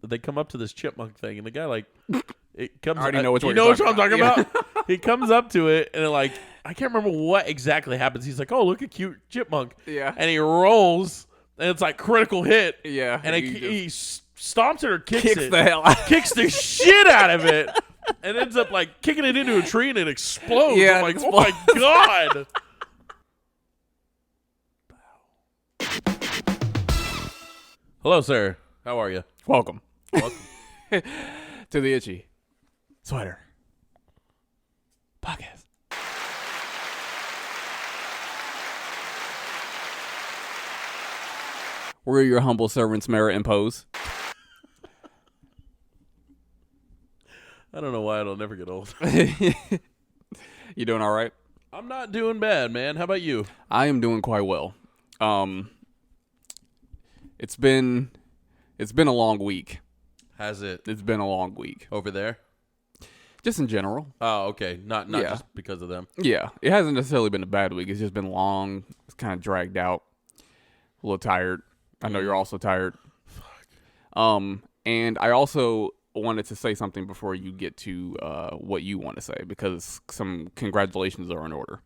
but they come up to this chipmunk thing, and the guy like it comes. I already know which one. You know what I'm talking Yeah. about? He comes up to it, and like I can't remember what exactly happens. He's like, "Oh, look, a cute chipmunk." Yeah. And he rolls, and it's like critical hit. Yeah. And he stomps it or kicks it. the hell out. Kicks the shit out of it, and ends up like kicking it into a tree, and it explodes. Yeah, I'm like, it oh my god. Hello, sir. How are you? Welcome Welcome. to the Itchy Sweater Podcast. We're your humble servants, Merit and Pose. I don't know why it'll never get old. You doing all right? I'm not doing bad, man. How about you? I am doing quite well. It's been a long week. Has it It's been a long week. over there? Just in general. Oh, okay. Not Yeah. just because of them. Yeah. It hasn't necessarily been a bad week. It's just been long. It's kind of dragged out. A little tired. I know you're also tired. Fuck. And I also wanted to say something before you get to what you want to say, because some congratulations are in order.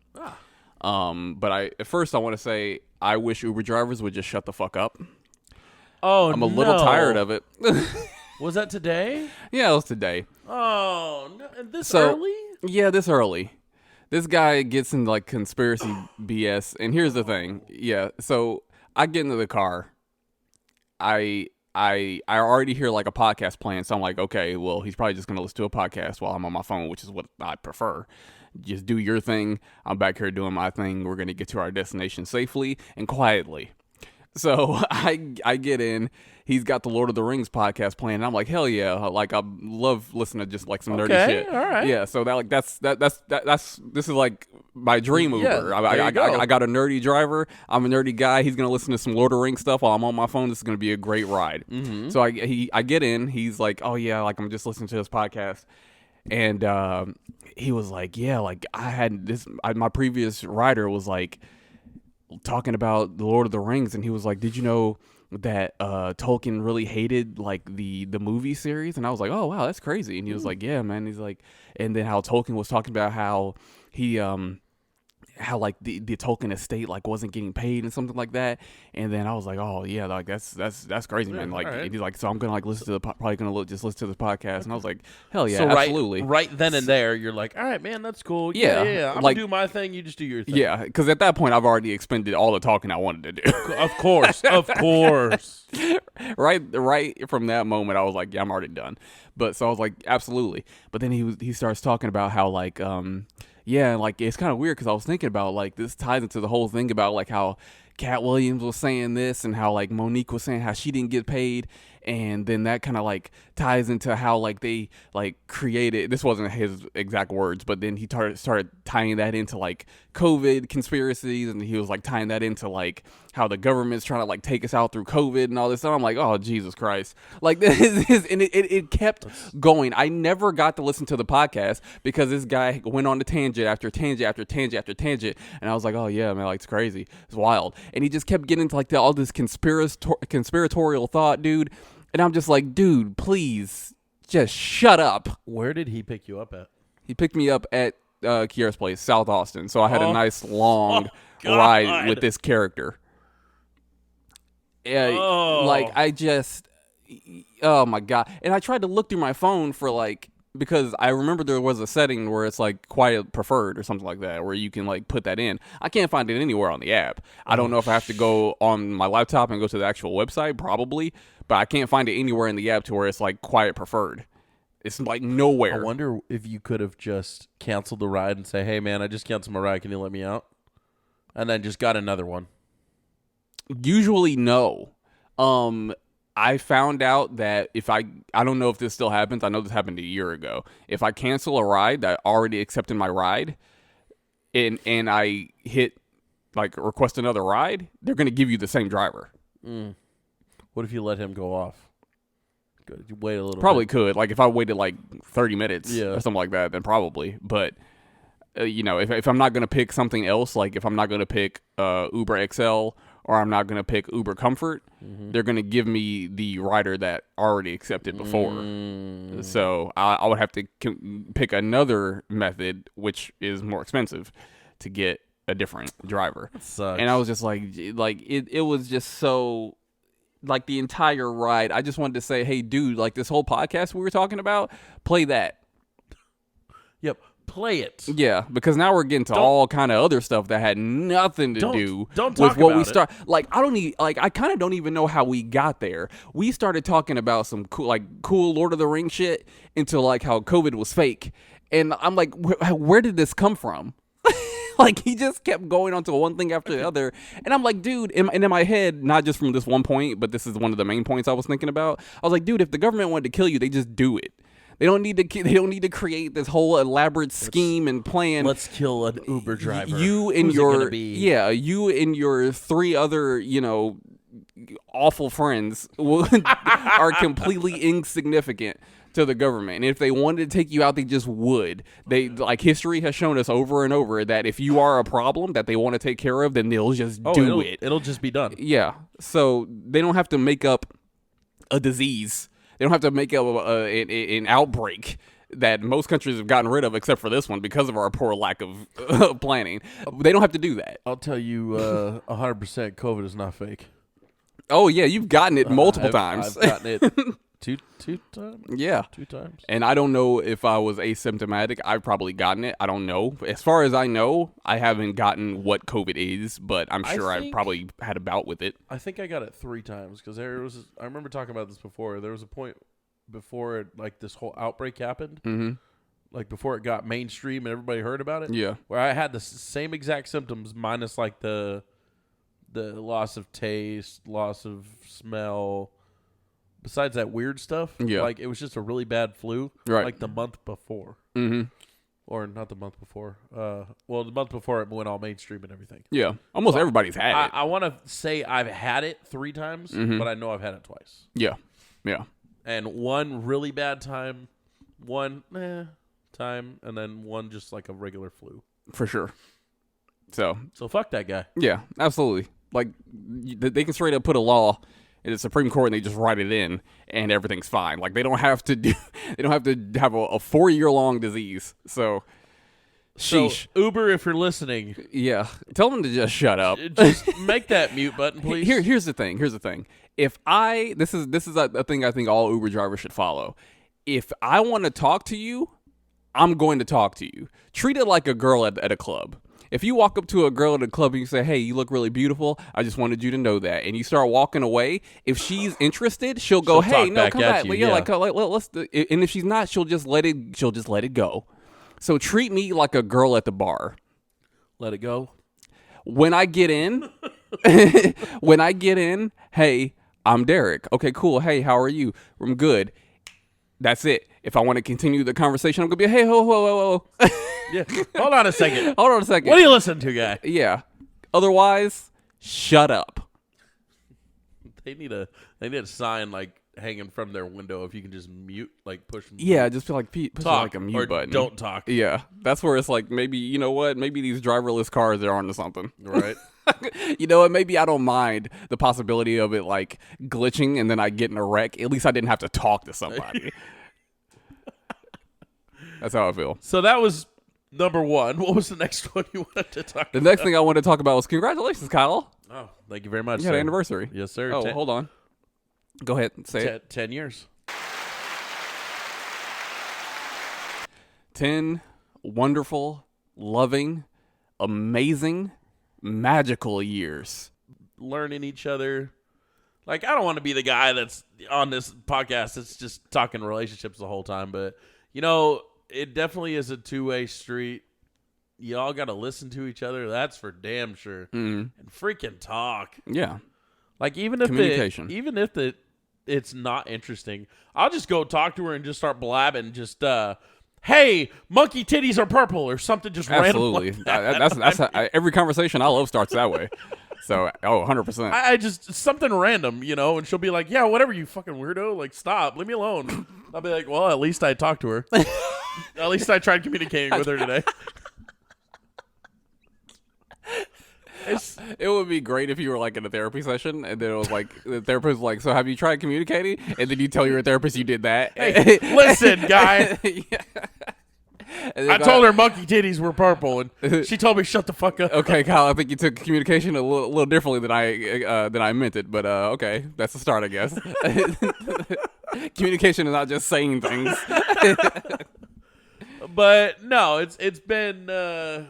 But at first I want to say I wish Uber drivers would just shut the fuck up. Oh, I'm a little tired of it. Was that today? Yeah, it was today. Oh, no, this So- early? Yeah, this early. This guy gets into like conspiracy BS, and here's the thing. Yeah, so I get into the car. I already hear like a podcast playing, so I'm like, okay, well, he's probably just gonna listen to a podcast while I'm on my phone, which is what I prefer. Just do your thing. I'm back here doing my thing. We're gonna get to our destination safely and quietly. So I get in. He's got the Lord of the Rings podcast playing. And I'm like, hell yeah! Like I love listening to just like some nerdy shit. All right. Yeah. So that like that's this is like my dream Uber. Yeah, there you go. I got a nerdy driver. I'm a nerdy guy. He's gonna listen to some Lord of the Rings stuff while I'm on my phone. This is gonna be a great ride. Mm-hmm. So I get in. He's like, oh yeah, like I'm just listening to this podcast. And he was like, yeah, like I had this. My previous rider was like talking about the Lord of the Rings, and he was like, did you know that Tolkien really hated like the movie series? And I was like, oh wow, that's crazy. And he was like, yeah, man. He's like, and then how Tolkien was talking about how he how like the Tolkien estate like wasn't getting paid and something like that. And then I was like, oh yeah, like that's crazy, man. Like right. and he's like, so I'm gonna like listen to the probably gonna just listen to the podcast. And I was like, hell yeah, So absolutely. right then and there, you're like, all right, man, that's cool. Yeah, I'm like- gonna do my thing. You just do your thing. Yeah, because at that point I've already expended all the talking I wanted to do. Of course. Of course. right from that moment I was like, yeah, I'm already done. But so I was like, absolutely. But then he starts talking about how like yeah, like it's kind of weird because I was thinking about like this ties into the whole thing about like how Cat Williams was saying this and how like Monique was saying how she didn't get paid. And then that kind of like ties into how like they like created, this wasn't his exact words, but then he started tying that into like COVID conspiracies, and he was like tying that into like how the government's trying to like take us out through COVID and all this stuff. I'm like, oh Jesus Christ. Like this is, and it kept going. I never got to listen to the podcast because this guy went on to tangent after tangent after tangent after tangent. And I was like, oh yeah, man, like it's crazy. It's wild. And he just kept getting into like all this conspiratorial thought, dude. And I'm just like, dude, please just shut up. Where did he pick you up at? He picked me up at Kiera's place, South Austin. So I had a nice long ride with this character. Like I just, oh my God. And I tried to look through my phone for like, because I remember there was a setting where it's like quiet preferred or something like that, where you can like put that in. I can't find it anywhere on the app. I don't know if I have to go on my laptop and go to the actual website, probably, but I can't find it anywhere in the app to where it's like quiet preferred. It's like nowhere. I wonder if you could have just canceled the ride and say, hey man, I just canceled my ride. Can you let me out? And then just got another one. Usually no. I found out that if I don't know if this still happens. I know this happened a year ago. If I cancel a ride that already accepted my ride and I hit like request another ride, they're going to give you the same driver. What if you let him go off? Good. You wait a little Probably bit. could. Like if I waited like 30 minutes or something like that, then probably. But you know, if I'm not going to pick something else, like if I'm not going to pick Uber XL or I'm not going to pick Uber Comfort. They're going to give me the rider that already accepted before. So I would have to pick another method, which is more expensive, to get a different driver. Sucks. And I was just like it was just so, like, the entire ride, I just wanted to say, hey, dude, like, this whole podcast we were talking about, play that. Yep. Play it. Yeah, because now we're getting to all kind of other stuff that had nothing to do don't with talk what we about start. Like, I kind of don't even know how we got there. We started talking about some cool Lord of the Rings shit into like how COVID was fake, and I'm like, where did this come from? Like, he just kept going on to one thing after the other, and I'm like, dude, and in my head, not just from this one point, but this is one of the main points I was thinking about. I was like, dude, if the government wanted to kill you, they just do it. They don't need to create this whole elaborate scheme and plan. Let's kill an Uber driver. You and Who's it gonna be? you and your 3 other, awful friends are completely insignificant to the government. And if they wanted to take you out, they just would. History has shown us over and over that if you are a problem that they want to take care of, then they'll just do it. It'll just be done. Yeah. So they don't have to make up a disease. They don't have to make up an outbreak that most countries have gotten rid of, except for this one, because of our poor lack of planning. They don't have to do that. I'll tell you 100% COVID is not fake. Oh, yeah, you've gotten it multiple times. I've gotten it two times. Yeah. 2 times. And I don't know if I was asymptomatic. I've probably gotten it. I don't know. As far as I know, I haven't gotten what COVID is, but I'm sure I've probably had a bout with it. I think I got it 3 times because I remember talking about this before. There was a point before it, like, this whole outbreak happened, like before it got mainstream and everybody heard about it. Yeah. Where I had the same exact symptoms minus like the loss of taste, loss of smell. Besides that weird stuff, like it was just a really bad flu, right? Like the month before, or not the month before. The month before it went all mainstream and everything. Yeah, almost everybody's had it. I want to say I've had it 3 times, but I know I've had it twice. Yeah. And one really bad time, one time, and then one just like a regular flu. For sure. So fuck that guy. Yeah, absolutely. Like, they can straight up put a law in the Supreme Court and they just write it in and everything's fine. Like, they don't have to have a 4-year-long disease. So, sheesh. So, Uber, if you're listening, yeah, tell them to just shut up. Just make that mute button, please. Here's the thing. If this is a thing I think all Uber drivers should follow. If I want to talk to you, I'm going to talk to you. Treat it like a girl at a club. If you walk up to a girl at a club and you say, hey, you look really beautiful, I just wanted you to know that, and you start walking away, if she's interested, she'll go, hey, no, come back. You, let's. And if she's not, she'll just let it go. So treat me like a girl at the bar. Let it go. When I get in, hey, I'm Derek. Okay, cool. Hey, how are you? I'm good. That's it. If I want to continue the conversation, I'm going to be, hey, ho. Yeah. Hold on a second. What are you listening to, guy? Yeah. Otherwise, shut up. They need a sign like hanging from their window if you can just mute, like push. Yeah, just feel like push like a mute or button. Don't talk. Yeah, that's where it's like, maybe, you know what? Maybe these driverless cars are onto something. Right. You know what? Maybe I don't mind the possibility of it like glitching and then I get in a wreck. At least I didn't have to talk to somebody. That's how I feel. So that was number 1. What was the next one you wanted to talk about? The next thing I wanted to talk about was congratulations, Kyle. Oh, thank you very much. You had an anniversary. Yes, sir. Oh, hold on. Go ahead and say it. 10 years. 10 wonderful, loving, amazing, magical years. Learning each other. Like, I don't want to be the guy that's on this podcast that's just talking relationships the whole time, but, you know, it definitely is a 2-way street. Y'all got to listen to each other. That's for damn sure. And freaking talk. Yeah. Like, even if it's not interesting, I'll just go talk to her and just start blabbing. Just, hey, monkey titties are purple or something just absolutely. random. Like that. That's every conversation I love starts that way. So, 100%. I just, something random, you know, and she'll be like, yeah, whatever, you fucking weirdo. Like, stop. Leave me alone. I'll be like, well, at least I talked to her. At least I tried communicating with her today. It would be great if you were like in a therapy session and then it was like the therapist was like, so have you tried communicating? And then you tell your therapist you did that. Hey, listen, guy. Yeah. I told her monkey titties were purple, and she told me shut the fuck up. Okay, Kyle, I think you took communication a little differently than I meant it, but okay, that's the start, I guess. Communication is not just saying things. But no, it's been 10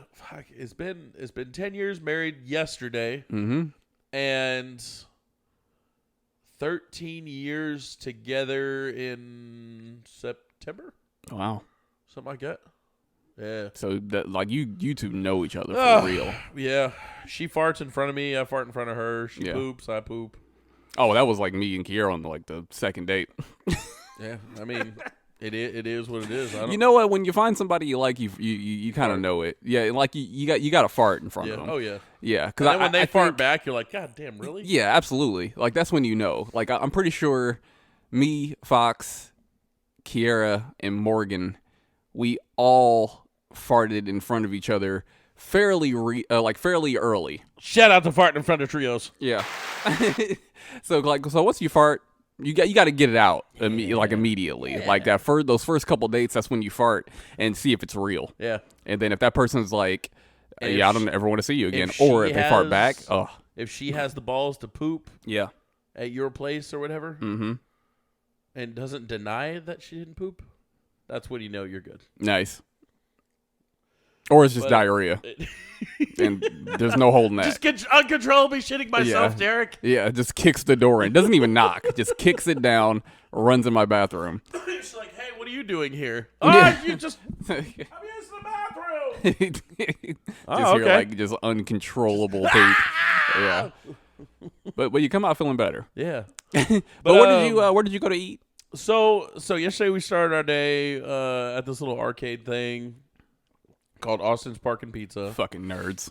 years married yesterday, and 13 years together in September. Wow, something like that. Yeah. So that like you two know each other for real. Yeah. She farts in front of me. I fart in front of her. She Yeah. poops. I poop. Oh, that was like me and Kiera on the second date. Yeah. I mean, it is what it is. I don't, You know what? When you find somebody you like, you kind of know it. Yeah, like you got to fart in front Yeah. of them. Oh yeah. Yeah, And because then when they I fart think, back, you're like, God damn, really? yeah, absolutely. Like that's when you know. Like I'm pretty sure me, Fox, Kiera, and Morgan, we all farted in front of each other fairly early. Shout out to farting in front of trios. Yeah. So once you fart, you got to get it out immediately. Yeah. Like those first couple dates, that's when you fart and see if it's real. Yeah. And then if that person's like, And yeah, I if don't ever want to see you again, if or she if they fart back, has- oh If she has the balls to poop yeah, at your place or whatever, mm-hmm, and doesn't deny that she didn't poop, that's when you know you're good. nice. Or it's just But- diarrhea, and there's no holding that. Just uncontrollably shitting myself, Yeah. Derek. Yeah, just kicks the door in. Doesn't even knock. Just kicks it down, runs in my bathroom. She's like, hey, what are you doing here? Yeah. Oh, you just, I'm using the bathroom. Just Oh, hear okay. like just uncontrollable poop. Yeah. But you come out feeling better. Yeah. But where did you go to eat? So yesterday we started our day at this little arcade thing called Austin's Park and Pizza. Fucking nerds.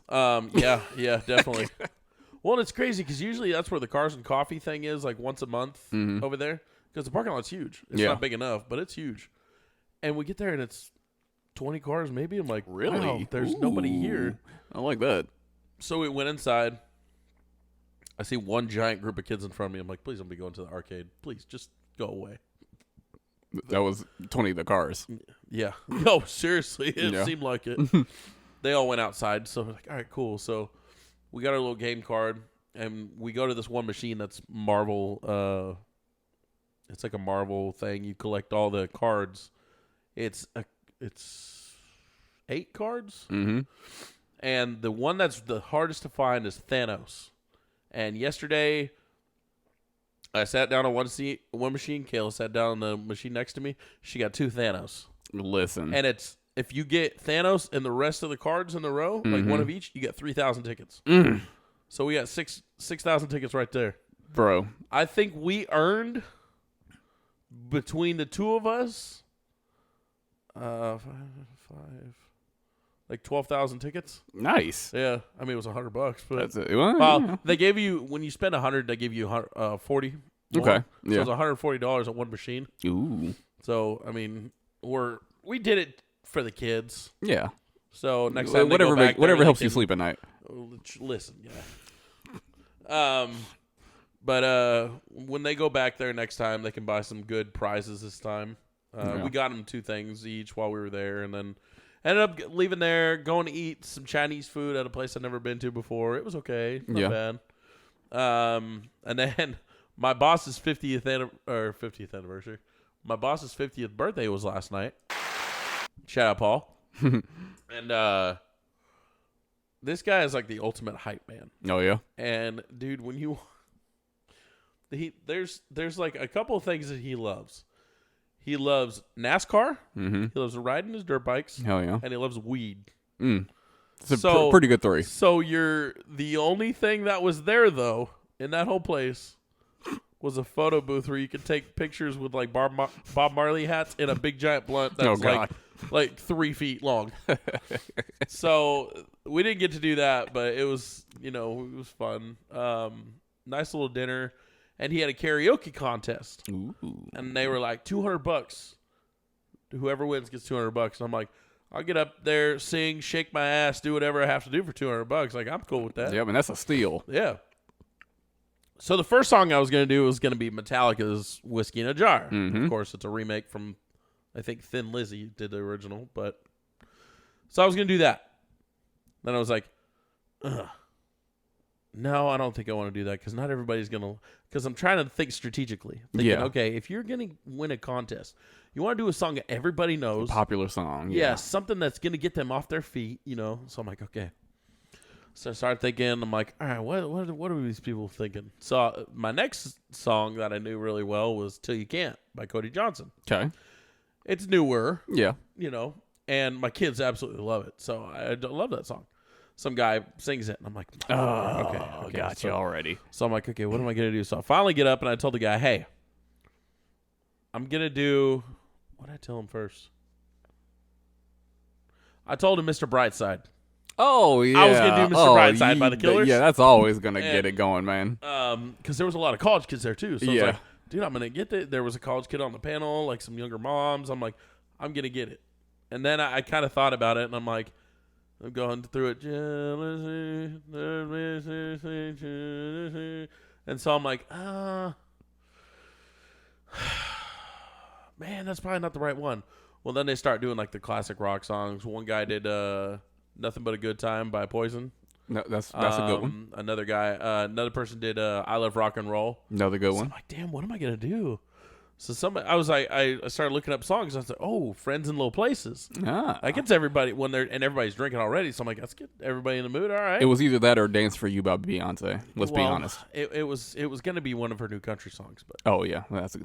Yeah, definitely. Well, it's crazy because usually that's where the cars and coffee thing is, like once a month over there, because the parking lot's huge. It's Yeah. not big enough, but it's huge. And we get there and it's 20 cars maybe. I'm like, Really? wow, there's nobody here. I like that. So we went inside. I see one giant group of kids in front of me. I'm like, please don't be going to the arcade. Please, just go away. That was 20 of the cars. Yeah. No, seriously. It Yeah. seemed like it. They all went outside. So we're like, all right, cool. So we got our little game card, and we go to this one machine that's Marvel. It's like a Marvel thing. You collect all the cards. It's 8 cards. Mm-hmm. And the one that's the hardest to find is Thanos. And yesterday, I sat down on one machine. Kayla sat down on the machine next to me. She got 2 Thanos. Listen. And it's if you get Thanos and the rest of the cards in the row, like one of each, you get 3,000 tickets. So we got 6,000 tickets right there. Bro. I think we earned between the two of us, like 12,000 tickets. Nice. Yeah, I mean it was $100, but That's it. Well, well, yeah. they gave you when you spend 100, they give you 40. more. Okay. So Yeah. it's $140 at one machine. Ooh. So I mean, we did it for the kids. Yeah. So next time, they whatever go back there, whatever they helps you can- sleep at night. Listen, yeah. But when they go back there next time, they can buy some good prizes this time. Yeah. We got them 2 things each while we were there, and then ended up leaving there, going to eat some Chinese food at a place I'd never been to before. It was okay, not Yeah. bad. And then my boss's 50th anniversary. My boss's 50th birthday was last night. Shout out, Paul. And this guy is like the ultimate hype man. Oh yeah. And dude, when you there's like a couple of things that he loves. He loves NASCAR. Mm-hmm. He loves riding his dirt bikes, Hell yeah. and he loves weed. It's a So- pretty good 3. So you're the only thing that was there though in that whole place was a photo booth where you could take pictures with like Bob Marley hats and a big giant blunt that's Oh, God. like 3 feet long. So we didn't get to do that, but it was it was fun. Nice little dinner, and he had a karaoke contest, Ooh. and they were like $200. Whoever wins gets $200. And I'm like, I'll get up there, sing, shake my ass, do whatever I have to do for $200. Like, I'm cool with that. Yeah, I mean, that's a steal. Yeah. So the first song I was going to do was going to be Metallica's Whiskey in a Jar. Mm-hmm. Of course, it's a remake from, I think, Thin Lizzy did the original. But so I was going to do that. Then I was like, ugh. No, I don't think I want to do that because not everybody's going to – because I'm trying to think strategically. Thinking, okay, if you're going to win a contest, you want to do a song that everybody knows. A popular song. Yeah, something that's going to get them off their feet, you know. So I'm like, okay. So I started thinking, I'm like, all right, what are these people thinking? So my next song that I knew really well was Till You Can't by Cody Johnson. Okay. It's newer. Yeah. You know, and my kids absolutely love it. So I love that song. Some guy sings it, and I'm like, okay. Gotcha already. So I'm like, okay, what am I going to do? So I finally get up, and I told the guy, hey, I'm going to do, what did I tell him first? I told him Mr. Brightside. Oh, yeah. I was going to do Mr. Brightside by the Killers. Yeah, that's always going to get it going, man. Because there was a lot of college kids there, too. So I was like, Yeah. dude, I'm going to get it. There was a college kid on the panel, like some younger moms. I'm like, I'm going to get it. And then I kind of thought about it, and I'm like, I'm going through it. And so I'm like, man, that's probably not the right one. Well, then they start doing like the classic rock songs. One guy did Nothing But a Good Time by Poison. No, that's a good one. Another person did I Love Rock and Roll. Another good So one. I'm like, damn, what am I going to do? So I started looking up songs. I was like, oh, Friends in Low Places. Like it's everybody everybody's drinking already. So I'm like, let's get everybody in the mood. All right. It was either that or Dance for You by Beyonce. Let's be honest. It was going to be one of her new country songs, but Oh yeah, that's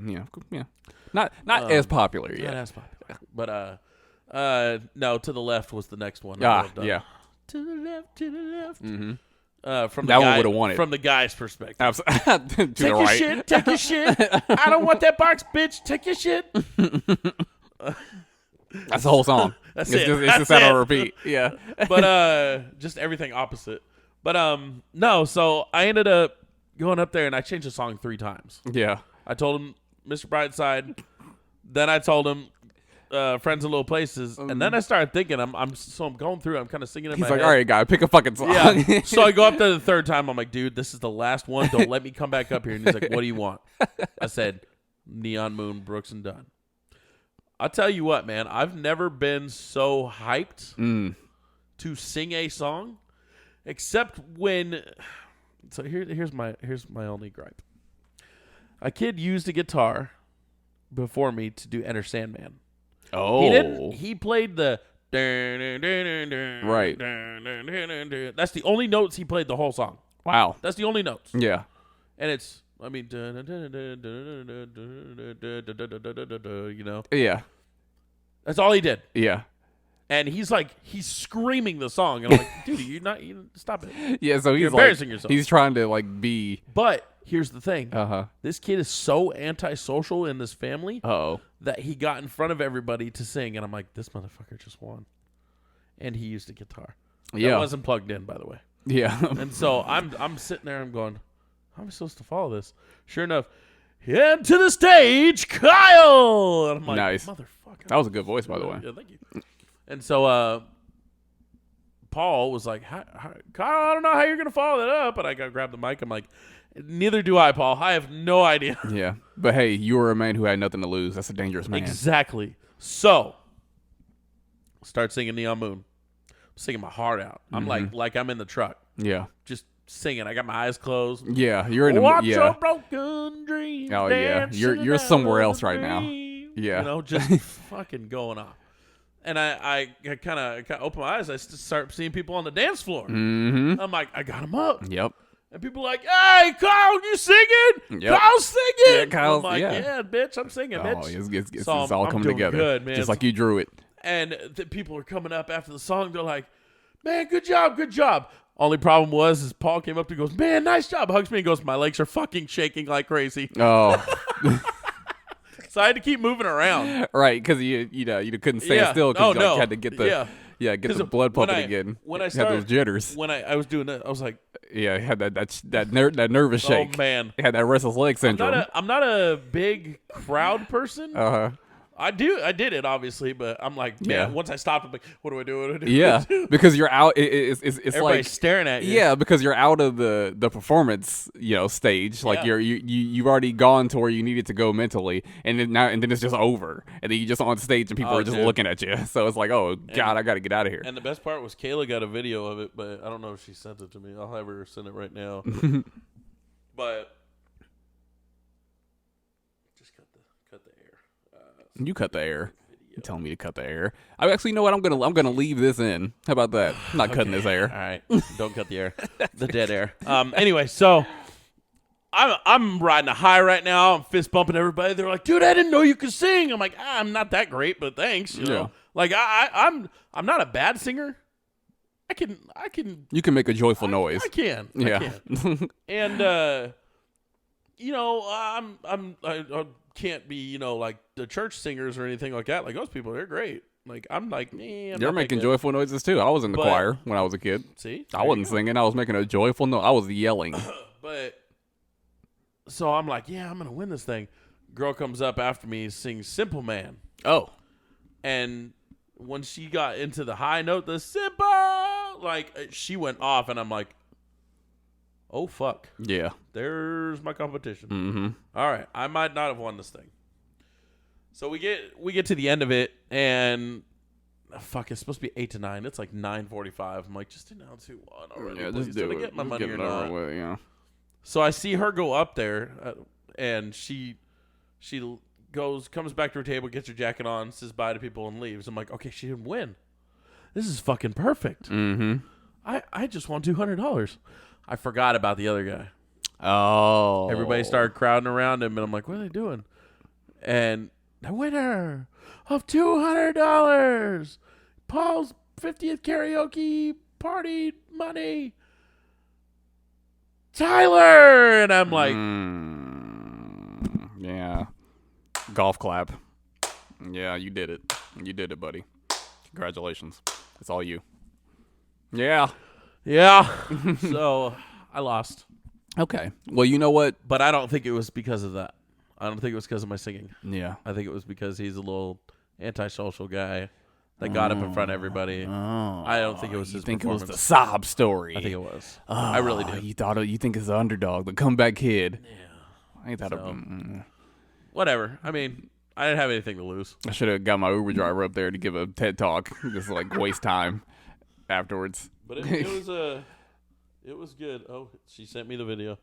not as popular yet. not as popular. But no, To the Left was the next one. Yeah. To the left, to the left. Mm-hmm. From That the one guy, would've won it. From the guy's perspective. Absolutely. To Take the your right. shit. Take your shit. I don't want that box, bitch. Take your shit. That's the whole song. That's it's it. Just, it's That's just that it. on repeat. Yeah. But just everything opposite. But no. So I ended up going up there and I changed the song 3 times. Yeah. I told him Mr. Brightside. Then I told him Friends in Low Places, and then I started thinking. I'm going through. I'm kind of singing in He's my like, head. all right, guy, pick a fucking song. Yeah. So I go up there the 3rd time. I'm like, dude, this is the last one. Don't let me come back up here. And he's like, what do you want? I said, Neon Moon, Brooks and Dunn. I'll tell you what, man. I've never been so hyped to sing a song, except when. So here's my only gripe. A kid used a guitar before me to do Enter Sandman. Oh. He didn't. He played the Right. That's the only notes he played the whole song. Wow. That's the only notes. Yeah. And it's, I mean, you know. Yeah. That's all he did. Yeah. And he's screaming the song. And I'm like, dude, stop it. Yeah, so he's You're embarrassing yourself. He's trying to be But here's the thing. Uh-huh. This kid is so antisocial in this family Uh-oh. that he got in front of everybody to sing. And I'm like, this motherfucker just won. And he used a guitar. Yeah. That wasn't plugged in, by the way. Yeah. And so I'm sitting there, I'm going, how am I supposed to follow this? Sure enough, head to the stage, Kyle! And I'm like, Nice. motherfucker. That was a good voice, by the way. Yeah, thank you. And so Paul was like, Kyle, I don't know how you're going to follow that up. And I grabbed the mic. I'm like, neither do I, Paul. I have no idea. Yeah. But hey, you were a man who had nothing to lose. That's a dangerous man. Exactly. So, start singing Neon Moon. I'm singing my heart out. I'm like I'm in the truck. Yeah. Just singing. I got my eyes closed. Yeah. You're in the Watch yeah. your broken dreams. Oh, yeah. dance You're in somewhere another else right now. dream. Yeah. You know, just fucking going off. And I kind of open my eyes. I start seeing people on the dance floor. Mm-hmm. I'm like, I got them up. Yep. And people are like, hey, Kyle, you singing? Yep. Kyle's singing. Yeah, Kyle's- I'm like, yeah. bitch, I'm singing, bitch. Oh, it's So all I'm coming doing together. good, man. Just like you drew it. And the people are coming up after the song. They're like, man, good job, good job. Only problem was Paul came up to goes, man, nice job. Hugs me and goes, my legs are fucking shaking like crazy. Oh. So I had to keep moving around. Right, because you couldn't stand still because you had to get the get the blood pumping again. When I had started, those jitters. when I was doing that, I was like, Yeah, it had that nervous shake. oh man, It had that restless leg syndrome. I'm not a big crowd person. Uh-huh. I did it obviously, but I'm like, man. Yeah. Once I stopped, I'm like, what do I do? What do I do? Yeah, because you're out. It's Everybody's like staring at you. yeah, because you're out of the performance stage. Like Yeah. you've already gone to where you needed to go mentally, and then it's just over, and then you're just on stage and people are just dude. looking at you. So it's like, oh God, I got to get out of here. And the best part was Kayla got a video of it, but I don't know if she sent it to me. I'll have her send it right now. But just cut the air. You cut the air. You telling me to cut the air? I actually, you know what? I'm gonna leave this in. How about that? I'm not cutting this air. All right, don't cut the air, the dead air. Anyway, so I'm riding a high right now. I'm fist bumping everybody. They're like, dude, I didn't know you could sing. I'm like, I'm not that great, but thanks. You know, like I'm not a bad singer. I can. You can make a joyful noise. I can. Yeah. I can. And I can't be, like the church singers or anything like that. Like those people, they're great. Like I'm like, They're making joyful noises too. I was in the choir when I was a kid. See, I wasn't singing. I was making a joyful noise. I was yelling. But so I'm like, yeah, I'm gonna win this thing. Girl comes up after me, sings "Simple Man." Oh, and when she got into the high note, the simple, like she went off, and I'm like, oh fuck, yeah. There's my competition. Mm-hmm. All right, I might not have won this thing. So we get to the end of it, and fuck, it's supposed to be 8 to 9. It's like 9:45. I'm like, just announce who won already. Yeah, please. just do Did I it. get my Just money get or it over not? with, yeah. So I see her go up there, and she comes back to her table, gets her jacket on, says bye to people, and leaves. I'm like, okay, she didn't win. This is fucking perfect. Mm-hmm. I just won $200. I forgot about the other guy. Oh. Everybody started crowding around him, and I'm like, what are they doing? And the winner of $200, Paul's 50th karaoke party money, Tyler. And I'm like, yeah. Golf clap. Yeah, you did it. You did it, buddy. Congratulations. It's all you. Yeah. yeah. So I lost. Okay. Well, you know what? But I don't think it was because of that. I don't think it was because of my singing. Yeah. I think it was because he's a little antisocial guy that got up in front of everybody. Oh. I don't think it was his think it was performance. the sob story. I think it was. Oh, I really do. You think it's the underdog, the comeback kid. Yeah. Ain't that So, whatever. I mean, I didn't have anything to lose. I should have got my Uber driver up there to give a TED talk. Just like waste time afterwards. But it was good. Oh, she sent me the video.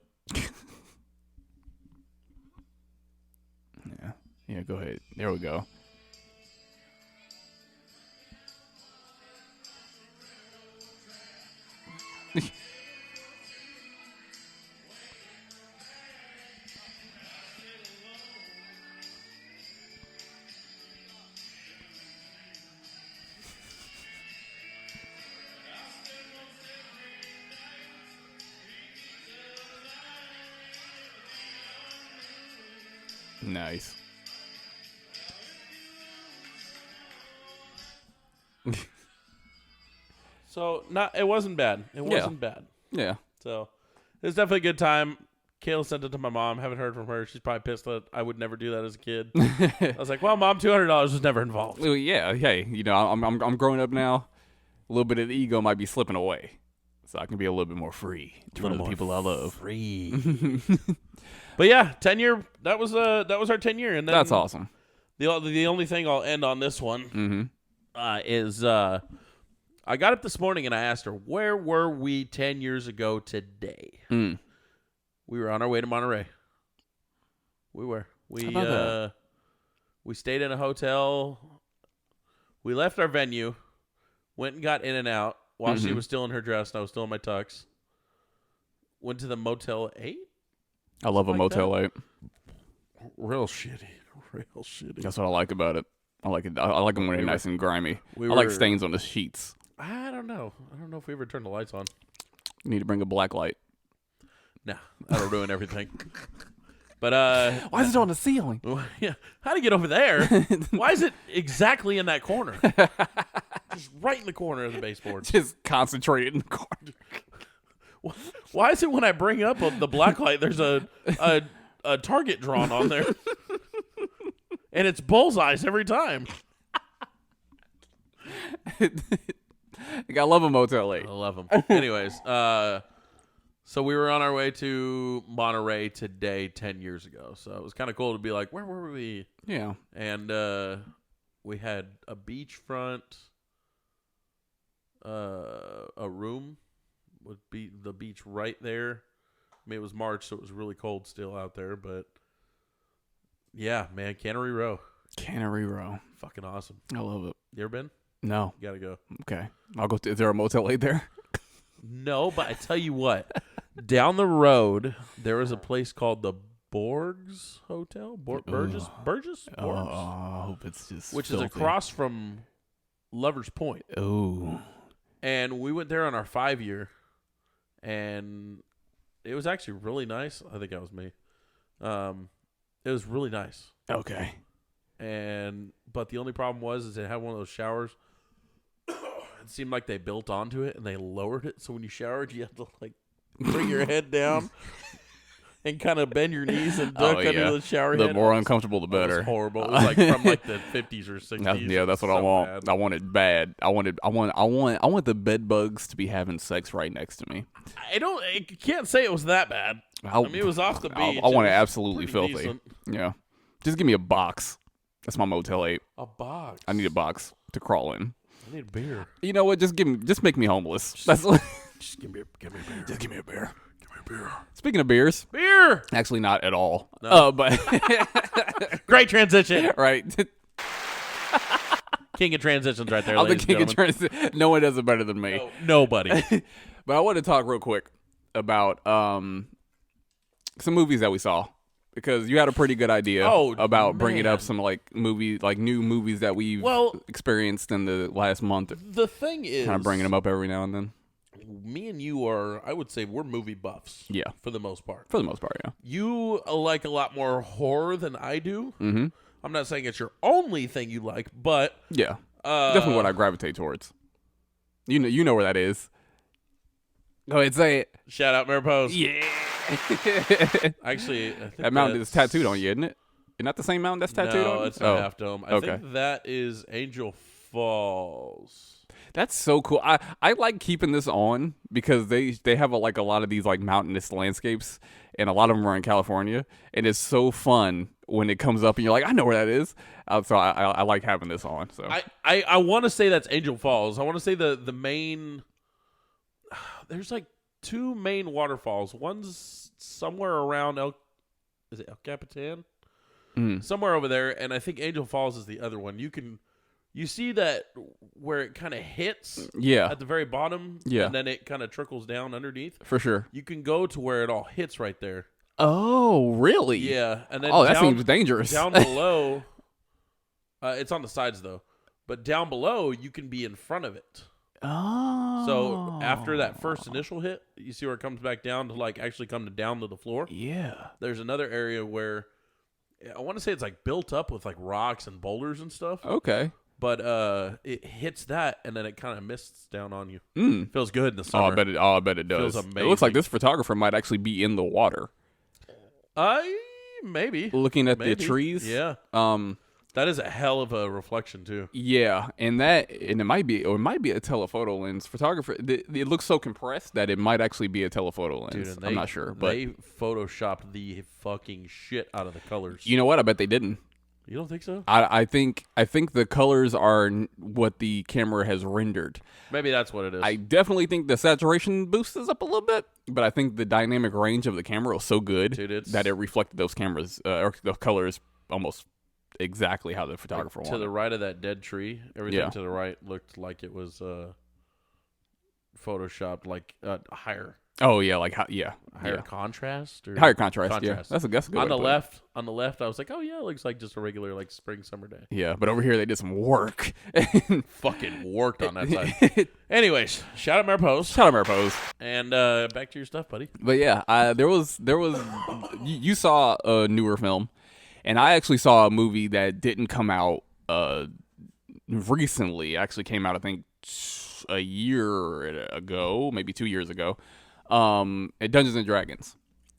Yeah. Yeah, go ahead. There we go. Nice. So it wasn't bad. It wasn't bad. Yeah. So it was definitely a good time. Kayla sent it to my mom. Haven't heard from her. She's probably pissed that I would never do that as a kid. I was like, well, Mom, $200 was never involved. Well, yeah. Hey, I'm growing up now. A little bit of the ego might be slipping away, so I can be a little bit more free to the people I love. Free. But yeah, 10-year. That was our 10-year, and then That's awesome. The only thing I'll end on this one is I got up this morning and I asked her, where were we 10 years ago today? We were on our way to Monterey. We were. We stayed in a hotel. We left our venue, went and got In and Out while she was still in her dress and I was still in my tux. Went to the Motel 8. I love a Motel 8. Real shitty. Real shitty. That's what I like about it. I like it. I like them when they're nice and grimy. We I like were- stains on the sheets. I don't know. I don't know if we ever turned the lights on. You need to bring a black light. Nah, that'll ruin everything. But Why is it on the ceiling? yeah, how to get over there? Why is it exactly in that corner? Just right in the corner of the baseboard. Just concentrated in the corner. Why is it when I bring up the black light, there's a target drawn on there? and it's bullseyes every time. You gotta love a Motel 8. I love them. Anyways, so we were on our way to Monterey today 10 years ago. So it was kind of cool to be like, where were we? Yeah. And we had a beachfront, a room with the beach right there. I mean, it was March, so it was really cold still out there. But, yeah, man, Cannery Row. Cannery Row. Fucking awesome. I love it. You ever been? No. You got to go. Okay. I'll go. Is there a Motel 8 there? No, but I tell you what. Down the road, there was a place called the Borges Hotel. Burgess? Borges? Oh, I hope it's just which filthy. is across from Lover's Point. Oh. And we went there on our 5-year, and it was actually really nice. I think that was me. It was really nice. Okay. But the only problem was it had one of those showers. It seemed like they built onto it and they lowered it, so when you showered, you had to like bring your head down and kind of bend your knees and duck under the shower head. The more uncomfortable, the better. It was horrible. It was like from like the 50s or 60s. That's what I want. Bad. I want it bad. I want the bed bugs to be having sex right next to me. I can't say it was that bad. I mean, it was off the beach. I want it absolutely filthy. Decent. Yeah. Just give me a box. That's my Motel 8. A box. I need a box to crawl in. I need a beer. You know what? Just make me homeless. Just give me a beer. Just give me a beer. Give me a beer. Speaking of beers, beer. Actually, not at all. No. But great transition. Right. King of transitions, right there. I'm the king of transitions. No one does it better than me. No, nobody. But I want to talk real quick about some movies that we saw. Because you had a pretty good idea about bringing up some new movies that we've experienced in the last month. The thing is, kind of bringing them up every now and then. Me and you are, I would say, we're movie buffs. Yeah, for the most part. For the most part, yeah. You like a lot more horror than I do. Mm-hmm. I'm not saying it's your only thing you like, but yeah, definitely what I gravitate towards. You know where that is. Go ahead, say it. Shout out Mariposa. Yeah. Actually, I think that mountain is tattooed on you, isn't it? Isn't that the same mountain that's tattooed on you? No, it's not Half Dome. I think that is Angel Falls. That's so cool. I like keeping this on because they have a lot of these like mountainous landscapes, and a lot of them are in California, and it's so fun when it comes up and you're like, I know where that is. So I like having this on. So I want to say that's Angel Falls. I want to say the main. There's like 2 main waterfalls. One's somewhere around El Capitan? Somewhere over there, and I think Angel Falls is the other one. You see that where it kind of hits at the very bottom, and then it kind of trickles down underneath? For sure. You can go to where it all hits right there. Oh, really? Yeah. And then that seems dangerous. Down below, it's on the sides though, but down below, you can be in front of it. Oh. So after that first initial hit, you see where it comes back down to like actually come down to the floor? Yeah. There's another area where I want to say it's like built up with like rocks and boulders and stuff. Okay. But it hits that and then it kind of mists down on you. Feels good in the summer. I bet it does. Feels amazing. It looks like this photographer might actually be in the water. Maybe. Looking at the trees. Yeah. That is a hell of a reflection too. Yeah, and it might be a telephoto lens. Photographer, it looks so compressed that it might actually be a telephoto lens. Dude, I'm not sure, but they photoshopped the fucking shit out of the colors. You know what? I bet they didn't. You don't think so? I think the colors are what the camera has rendered. Maybe that's what it is. I definitely think the saturation boosts us up a little bit, but I think the dynamic range of the camera was so good that it reflected those cameras or the colors almost exactly how the photographer wanted. To the right of that dead tree, everything to the right looked like it was photoshopped like higher. Oh yeah, higher contrast or higher contrast. Yeah, that's a good. On the left, I was like, oh yeah, it looks like just a regular like spring summer day. Yeah, but over here they did some work. Fucking worked on that side. Anyways, shout out Mariposa. And back to your stuff, buddy. But yeah, there was you saw a newer film. And I actually saw a movie that didn't come out recently. It actually came out, I think, a year ago, maybe 2 years ago. At Dungeons and Dragons.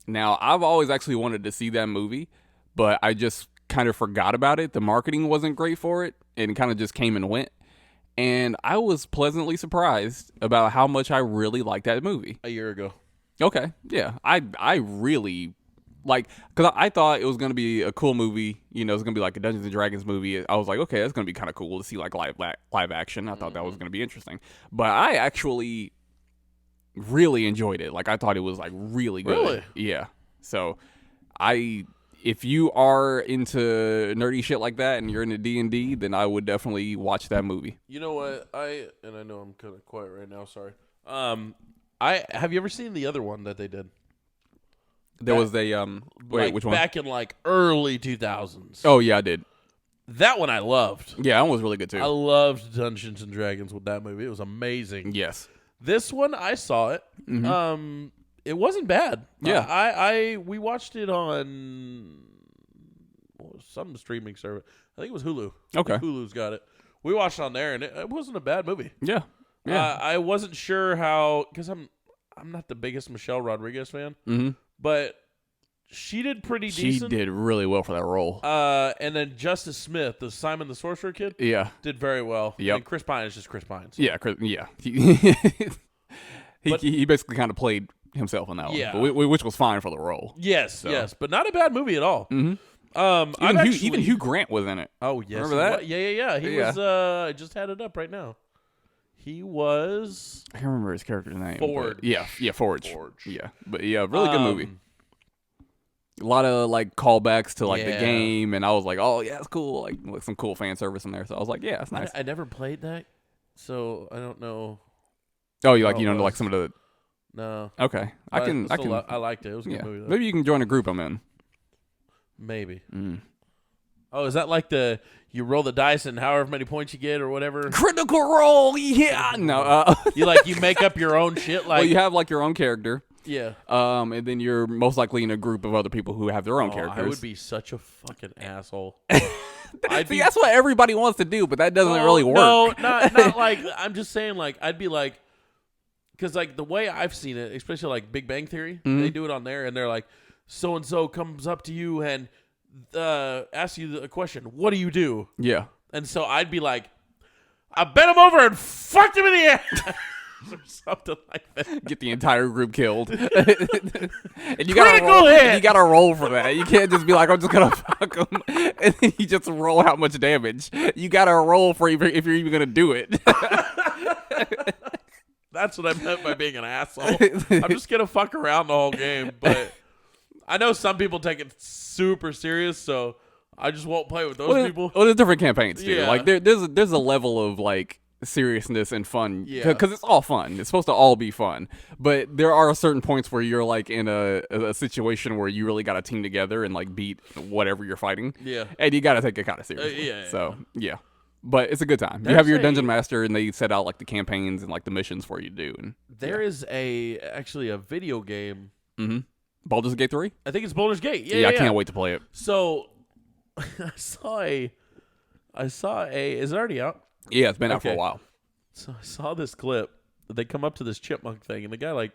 Now, I've always actually wanted to see that movie, but I just kind of forgot about it. The marketing wasn't great for it, and kind of just came and went. And I was pleasantly surprised about how much I really liked that movie. A year ago. Okay, yeah, I really like, because I thought it was gonna be a cool movie. You know, it's gonna be like a Dungeons and Dragons movie. I was like, okay, that's gonna be kind of cool to see like live action. I thought that was gonna be interesting, but I actually really enjoyed it. Like, I thought it was like really good. Really? Yeah. So if you are into nerdy shit like that and you're into D&D, then I would definitely watch that movie. You know what? I know I'm kind of quiet right now. Sorry. Have you ever seen the other one that they did? There was a like which one? Back in like early 2000s. Oh yeah, I did. That one I loved. Yeah, that one was really good too. I loved Dungeons and Dragons with that movie. It was amazing. Yes. This one I saw it. Mm-hmm. It wasn't bad. Yeah. We watched it on some streaming service. I think it was Hulu. Okay. Hulu's got it. We watched it on there, and it wasn't a bad movie. Yeah. Yeah. I wasn't sure how, because I'm not the biggest Michelle Rodriguez fan, but she did pretty decent. She did really well for that role. And then Justice Smith, the Simon the Sorcerer kid, yeah, did very well. Yep. And Chris Pine is just Chris Pine. So. Yeah, yeah. He basically kind of played himself in that one, but which was fine for the role. Yes, yes, but not a bad movie at all. Even Hugh Grant was in it. Oh yes, remember that? Yeah. He was. I just had it up right now. He was. I can't remember his character's name. Forge. Yeah, Forge. Yeah, but yeah, really good movie. A lot of like callbacks to like the game, and I was like, oh yeah, it's cool. Like some cool fan service in there. So I was like, yeah, it's nice. I never played that, so I don't know. Oh, you know like some of the. No. Okay, I can. I liked it. It was a good movie. Though. Maybe you can join a group I'm in. Maybe. Oh, is that like you roll the dice and however many points you get or whatever? Critical roll, yeah. No, you make up your own shit. Like, well, you have like your own character. Yeah. And then you're most likely in a group of other people who have their own characters. I would be such a fucking asshole. See, that's what everybody wants to do, but that doesn't really work. No, not like, I'm just saying, like, I'd be like, because like the way I've seen it, especially like Big Bang Theory, they do it on there, and they're like, so and so comes up to you and asks you a question. What do you do? Yeah. And so I'd be like, I bent him over and fucked him in the ass. Or something like that. Get the entire group killed. And you gotta roll for that. You can't just be like, I'm just gonna fuck them, and then you just roll how much damage. You gotta roll for if you're even gonna do it. That's what I meant by being an asshole. I'm just gonna fuck around the whole game, but I know some people take it super serious, so I just won't play with those people. Well, there's different campaigns too. Yeah. Like there's a level of like seriousness and fun, because it's all fun. It's supposed to all be fun, but there are certain points where you're like in a situation where you really got to team together and like beat whatever you're fighting. Yeah, and you got to take it kind of seriously. Yeah. But it's a good time. You have your dungeon master, and they set out like the campaigns and like the missions for you to do. And there is actually a video game. Baldur's Gate 3? I think it's Baldur's Gate. Yeah, I can't wait to play it. So I saw a. Is it already out? Yeah, it's been out for a while. So I saw this clip. They come up to this chipmunk thing, and the guy like,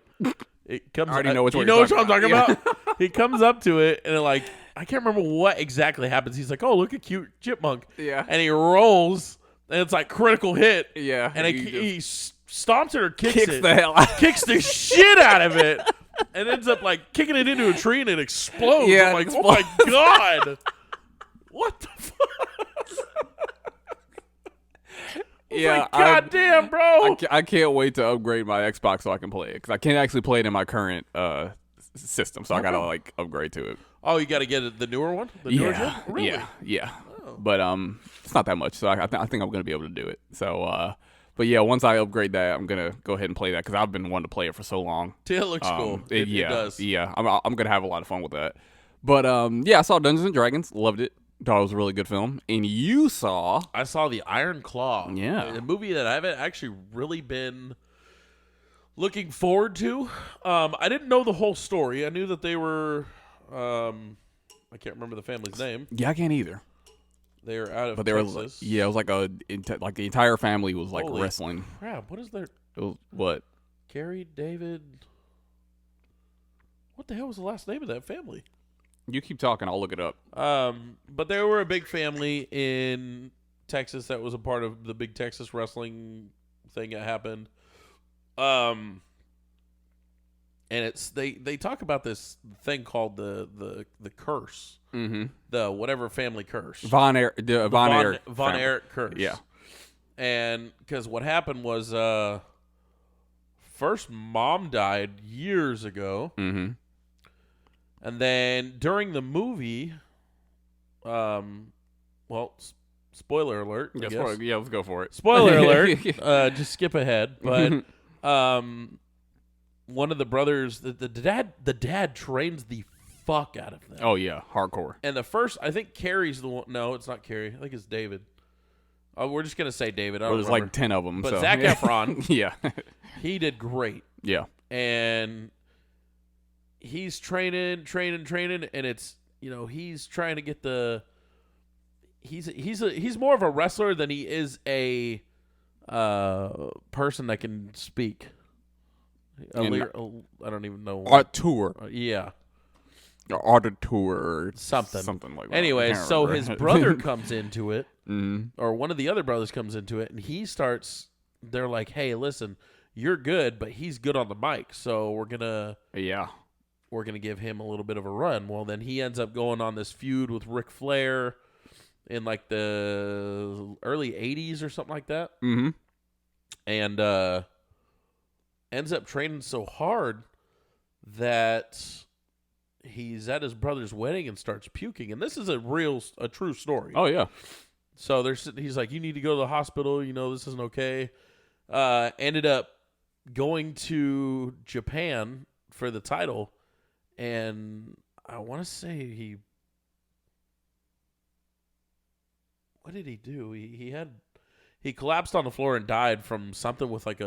it comes. I already know which one. You know what I'm talking about? He comes up to it, and like, I can't remember what exactly happens. He's like, "Oh, look, a cute chipmunk." Yeah. And he rolls, and it's like critical hit. Yeah. And he stomps it or kicks it. The hell out. Kicks the shit out of it, and ends up like kicking it into a tree, and it explodes. Yeah, I'm like, oh my god, what the fuck? Yeah, God damn, bro! I can't wait to upgrade my Xbox so I can play it, because I can't actually play it in my current system, so I gotta like upgrade to it. Oh, you gotta get the newer one? The newer gen? Really? Yeah. Oh. But it's not that much, so I think I'm gonna be able to do it. So, but yeah, once I upgrade that, I'm gonna go ahead and play that, because I've been wanting to play it for so long. It looks cool. It does. Yeah, I'm gonna have a lot of fun with that. But yeah, I saw Dungeons and Dragons, loved it. Thought it was a really good film. And you saw... I saw The Iron Claw. Yeah. A movie that I haven't actually really been looking forward to. I didn't know the whole story. I knew that they were... I can't remember the family's name. Yeah, I can't either. They were out of but they Texas. Were, yeah, it was like the entire family was like Holy wrestling. Crap, what is their... It was, what? Gary, David... What the hell was the last name of that family? You keep talking. I'll look it up. But they were a big family in Texas that was a part of the big Texas wrestling thing that happened. And they talk about this thing called the curse, the whatever family curse, Von Erich curse. Yeah, and because what happened was first mom died years ago, and then during the movie, spoiler alert. I guess. yeah, let's go for it. Spoiler alert. Just skip ahead, but one of the brothers, the dad trains the fuck out of them. Oh yeah, hardcore. And the first, I think Carrie's the one. No, it's not Carrie. I think it's David. We're just gonna say David. There's like 10 of them. But so. Zac Efron, yeah, he did great. Yeah, and he's training, and it's he's trying to get the. He's more of a wrestler than he is a person that can speak. I don't even know. Auteur. Yeah. Auditor. Something like that. Anyway, so his brother comes into it, Mm-hmm. or one of the other brothers comes into it, and they're like, hey, listen, you're good, but he's good on the mic, so we're going to give him a little bit of a run. Well, then he ends up going on this feud with Ric Flair in like the early 80s or something like that. Mm-hmm. And ends up training so hard that he's at his brother's wedding and starts puking. And this is a true story. Oh, yeah. So he's like, you need to go to the hospital. This isn't okay. Ended up going to Japan for the title. And I want to say what did he do? He collapsed on the floor and died from something with like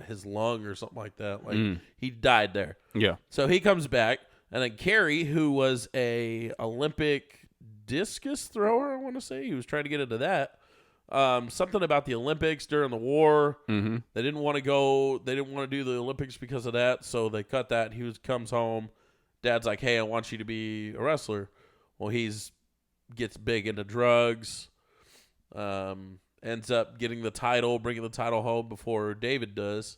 his lung or something like that. Like he died there. Yeah. So he comes back, and then Carrie, who was a Olympic discus thrower, I want to say, he was trying to get into that. Something about the Olympics during the war. Mm-hmm. They didn't want to go. They didn't want to do the Olympics because of that, so they cut that. He comes home. Dad's like, "Hey, I want you to be a wrestler." Well, gets big into drugs. Ends up getting the title, bringing the title home before David does,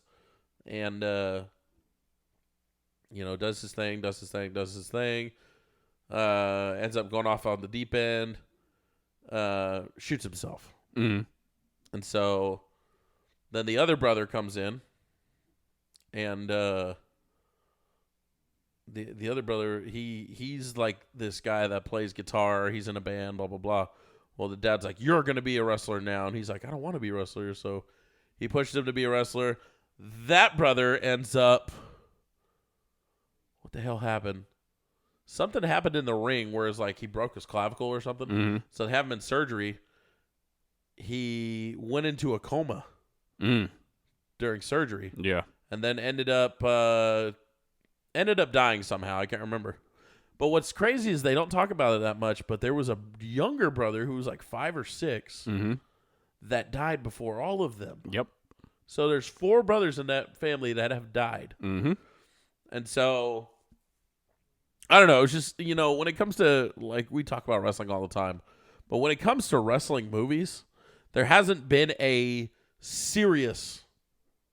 and does his thing. Ends up going off on the deep end. Shoots himself. Mm-hmm. And so then the other brother comes in, and the other brother, he's like this guy that plays guitar. He's in a band, blah, blah, blah. Well, the dad's like, you're going to be a wrestler now. And he's like, I don't want to be a wrestler. So he pushes him to be a wrestler. That brother ends up, what the hell happened? Something happened in the ring where it's like he broke his clavicle or something. Mm-hmm. So they have him in surgery. He went into a coma during surgery. Yeah. And then ended up dying somehow. I can't remember. But what's crazy is they don't talk about it that much, but there was a younger brother who was like 5 or 6 that died before all of them. Yep. So there's 4 brothers in that family that have died. Mm-hmm. And so, I don't know. It's just, when it comes to, like, we talk about wrestling all the time, but when it comes to wrestling movies, there hasn't been a serious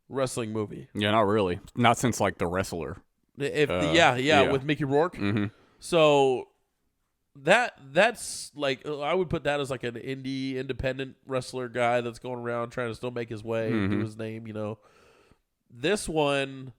wrestling movie. Yeah, not really. Not since, like, The Wrestler. With Mickey Rourke. Mm-hmm. So that's like, I would put that as like an independent wrestler guy that's going around trying to still make his way, do his name, This one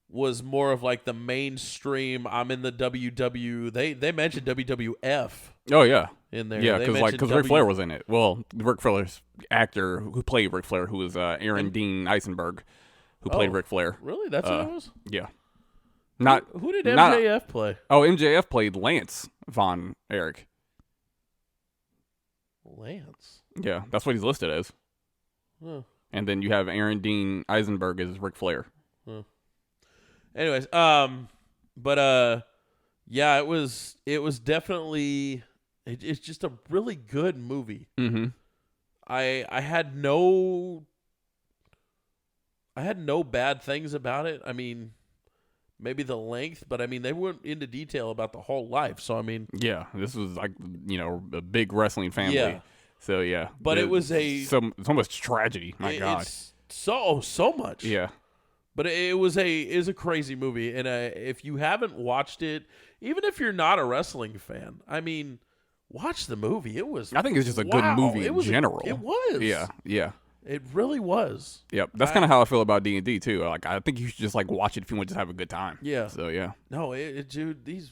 was more of like the mainstream. I'm in the WW. They mentioned WWF. Oh yeah, in there. Yeah, because Ric Flair was in it. Well, Ric Flair's actor who played Ric Flair, who was Aaron Dean Eisenberg, who played Ric Flair. Really? That's who it was? Yeah. Who did MJF play? Oh, MJF played Lance Von Erich. Lance? Yeah, that's what he's listed as. Huh. And then you have Aaron Dean Eisenberg as Ric Flair. Huh. Anyways, yeah, it was definitely, it's just a really good movie. Mm-hmm. I had no bad things about it. I mean, maybe the length, but I mean, they went into detail about the whole life. So I mean, yeah, this was like a big wrestling family. Yeah. So yeah, But it was so much tragedy. My God. It's so much. Yeah. But it was a crazy movie, and if you haven't watched it, even if you're not a wrestling fan, I mean, watch the movie. It was. I think it's just a good movie in general. It was. Yeah. It really was. Yep. That's kind of how I feel about D&D too. Like I think you should just like watch it if you want to just have a good time. Yeah. So yeah. No, dude,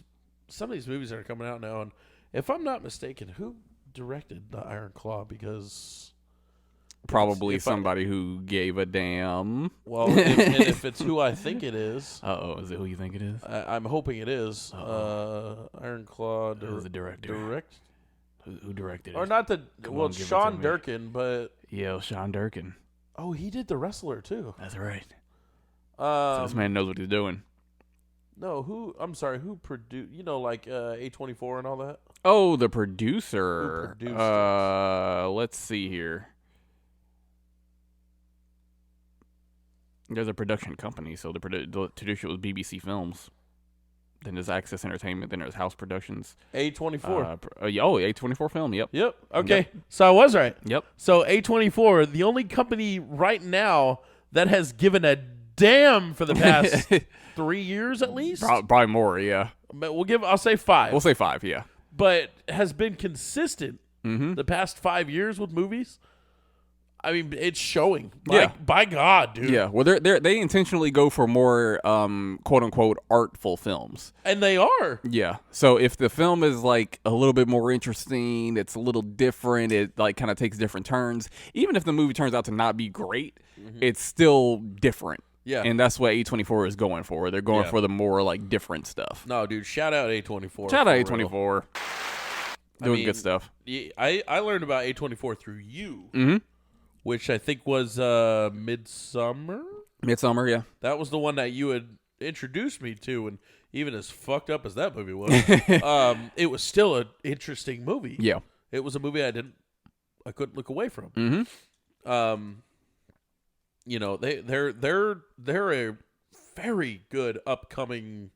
some of these movies that are coming out now, and if I'm not mistaken, who directed the Iron Claw? Because probably somebody who gave a damn. Well, if it's who I think it is. Is it who you think it is? I'm hoping it is. Iron Claw. Who's the director? Who directed it? Or not the. Well, it's Sean Durkin, but. Yeah, it was Sean Durkin. Oh, he did The Wrestler too. That's right. So this man knows what he's doing. No, I'm sorry. Who produced? Like A24 and all that. Oh, the producer. Who produced it? Let's see here. There's a production company, so the producer was BBC Films. Then there's Access Entertainment. Then there's House Productions. A24. A24 Film. Yep. Yep. Okay. Yep. So I was right. Yep. So A24, the only company right now that has given a damn for the past 3 years at least. Probably more. Yeah. But I'll say 5. We'll say 5. Yeah. But has been consistent the past 5 years with movies. I mean, it's showing. By God, dude. Yeah. Well, they intentionally go for more quote unquote artful films, and they are. Yeah. So if the film is like a little bit more interesting, it's a little different. It like kind of takes different turns. Even if the movie turns out to not be great, it's still different. Yeah. And that's what A24 is going for. They're going for the more like different stuff. No, dude. Shout out A24. Shout out A24. Doing good stuff. I learned about A24 through you. Which I think was Midsummer. Midsummer, yeah. That was the one that you had introduced me to, and even as fucked up as that movie was, it was still an interesting movie. Yeah, it was a movie I couldn't look away from. They're a very good upcoming.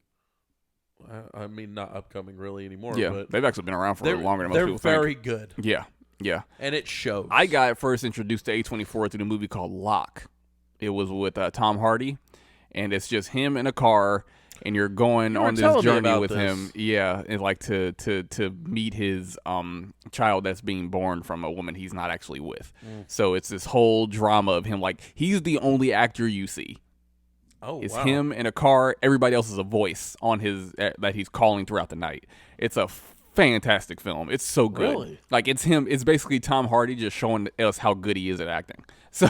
I mean, not upcoming really anymore. Yeah, but they've actually been around for longer than most people think. They're very good. Yeah. Yeah. And it shows. I got first introduced to A24 through the movie called Lock. It was with Tom Hardy, and it's just him in a car, and you're going on this journey with him. Yeah, and like to meet his child that's being born from a woman he's not actually with. So it's this whole drama of him. Like, he's the only actor you see. It's him in a car. Everybody else is a voice on his that he's calling throughout the night. It's a fantastic film. It's so good. Really? Like, it's him. It's basically Tom Hardy just showing us how good he is at acting. So,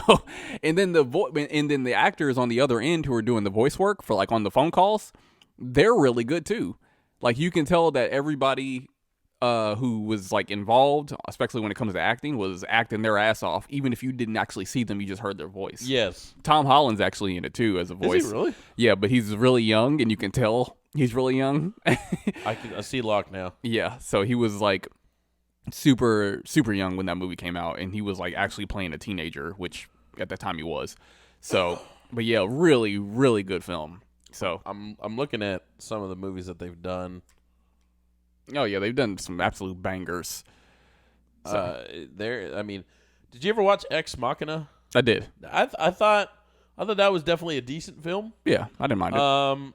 and then the actors on the other end who are doing the voice work for like on the phone calls, they're really good too. Like, you can tell that everybody who was like involved, especially when it comes to acting, was acting their ass off. Even if you didn't actually see them, you just heard their voice. Yes. Tom Holland's actually in it too as a voice. Is he really? Yeah, but he's really young, and you can tell he's really young. I see Locke now. Yeah, so he was like super young when that movie came out, and he was like actually playing a teenager, which at that time he was. So, but yeah, really, really good film. So I'm looking at some of the movies that they've done. Oh yeah, they've done some absolute bangers. So. I mean, did you ever watch Ex Machina? I did. I thought that was definitely a decent film. Yeah, I didn't mind it.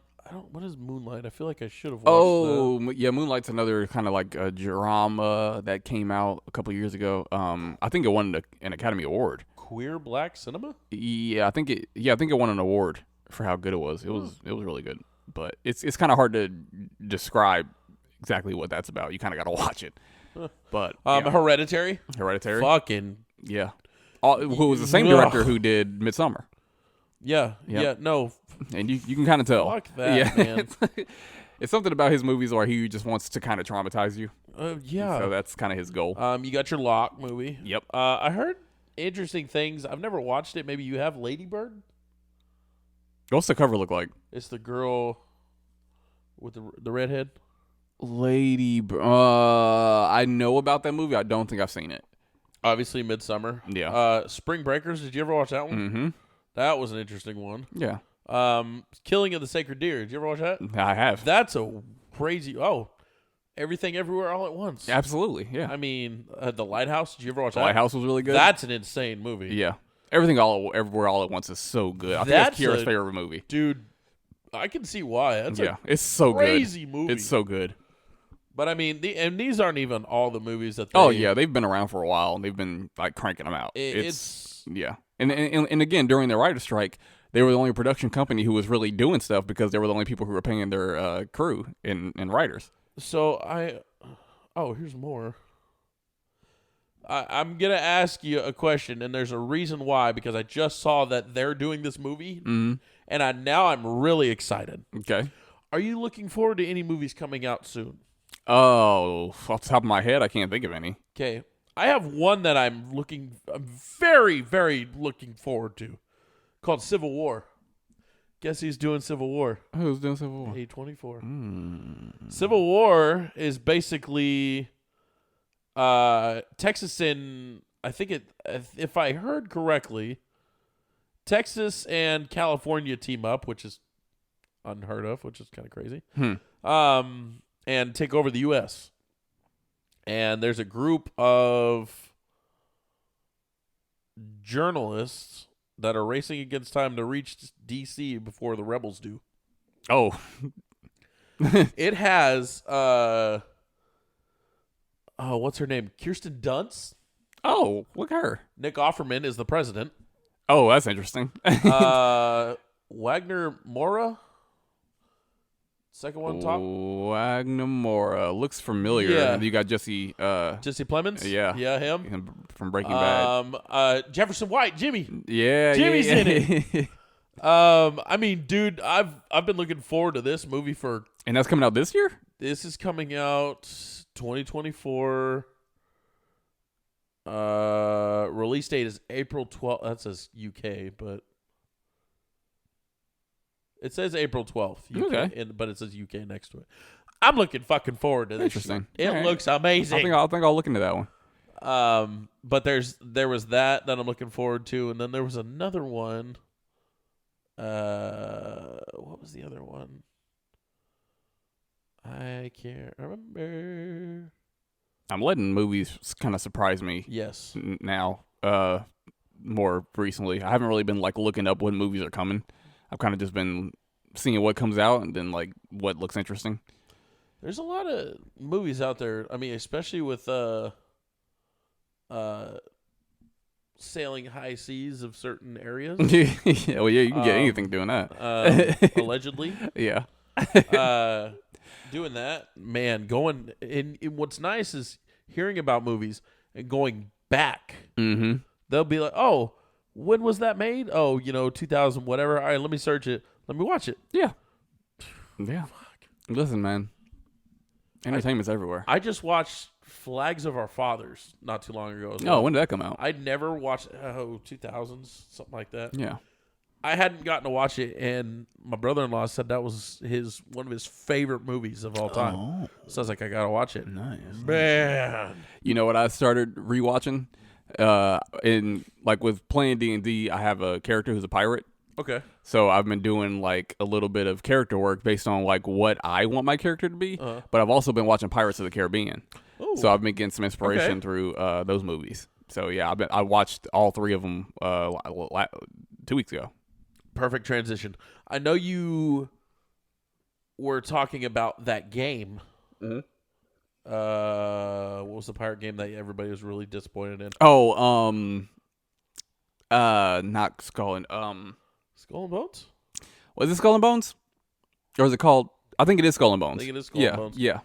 What is Moonlight? I feel like I should have watched that. Yeah, Moonlight's another kind of like a drama that came out a couple years ago. I think it won an Academy Award. Queer black cinema? Yeah, I think it won an award for how good it was. It was really good. But it's kind of hard to describe exactly what that's about. You kind of got to watch it. But Hereditary? Hereditary? Fucking yeah. Who was the same director who did Midsommar. Yeah. Yep. Yeah, no. And you can kind of tell. Fuck that, man. It's something about his movies where he just wants to kind of traumatize you. Yeah. So that's kind of his goal. You got your Locke movie. Yep. I heard interesting things. I've never watched it. Maybe you have. Lady Bird? What's the cover look like? It's the girl with the redhead. Lady Bird. I know about that movie. I don't think I've seen it. Obviously, Midsummer. Yeah. Spring Breakers. Did you ever watch that one? Mm-hmm. That was an interesting one. Yeah. Killing of the Sacred Deer. Did you ever watch that? I have. That's a crazy. Oh, Everything Everywhere All at Once. Absolutely, yeah. I mean, The Lighthouse. Did you ever watch that? Lighthouse was really good. That's an insane movie. Yeah. Everything Everywhere All at Once is so good. I think that's Kira's favorite movie. Dude, I can see why. That's it's so crazy good. movie. It's so good. But I mean, and these aren't even all the movies that. They've been around for a while and they've been like cranking them out. And again, during the writer's strike, they were the only production company who was really doing stuff because they were the only people who were paying their crew and writers. So here's more. I'm going to ask you a question, and there's a reason why, because I just saw that they're doing this movie, and now I'm really excited. Okay. Are you looking forward to any movies coming out soon? Oh, off the top of my head, I can't think of any. Okay. I have one that I'm very, very looking forward to, called Civil War. Guess he's doing Civil War. Who's doing Civil War? A24. Civil War is basically Texas and I think if I heard correctly, Texas and California team up, which is unheard of, which is kind of crazy. And take over the U.S. And there's a group of journalists that are racing against time to reach D.C. before the rebels do. Oh. It has, what's her name? Kirsten Dunst. Oh, look at her. Nick Offerman is the president. Oh, that's interesting. Wagner Moura. Second one top. Wagner Moura. Looks familiar. Yeah. You got Jesse Plemons? Yeah. Yeah, him. From Breaking Bad. Jefferson White, Jimmy. Yeah, Jimmy's yeah. in it. I mean, dude, I've been looking forward to this movie for. And that's coming out this year? This is coming out 2024. Release date is April 12th. That says UK, but it says April 12th. UK, okay. But it says UK next to it. I'm looking fucking forward to this. Interesting. It looks amazing. I think I'll look into that one. But there was that I'm looking forward to, and then there was another one. What was the other one? I can't remember. I'm letting movies kind of surprise me. Yes. Now, more recently, I haven't really been like looking up when movies are coming. I've kind of just been seeing what comes out and then like what looks interesting. There's a lot of movies out there. I mean, especially with sailing high seas of certain areas. Yeah, well, yeah, you can get anything doing that. Allegedly. Yeah. Doing that, man, going in what's nice is hearing about movies and going back. Mm-hmm. They'll be like, oh, when was that made? Oh, 2000, whatever. All right, let me search it. Let me watch it. Yeah. Yeah. Fuck. Listen, man. Entertainment's everywhere. I just watched Flags of Our Fathers not too long ago. Oh, when did that come out? I'd never watched 2000s, something like that. Yeah. I hadn't gotten to watch it, and my brother-in-law said that was one of his favorite movies of all time. Oh. So I was like, I gotta watch it. Nice, man. You know what I started rewatching? In like with playing D&D, I have a character who's a pirate. Okay. So I've been doing like a little bit of character work based on like what I want my character to be. Uh-huh. But I've also been watching Pirates of the Caribbean. Ooh. So I've been getting some inspiration through those movies. So yeah, I watched all three of them 2 weeks ago. Perfect transition. I know you were talking about that game. Mm-hmm. What was the pirate game that everybody was really disappointed in? Oh, not Skull and Skull and Bones? Was it Skull and Bones? Or is it called? I think it is Skull and Bones. I think it is Skull and Bones. Yeah.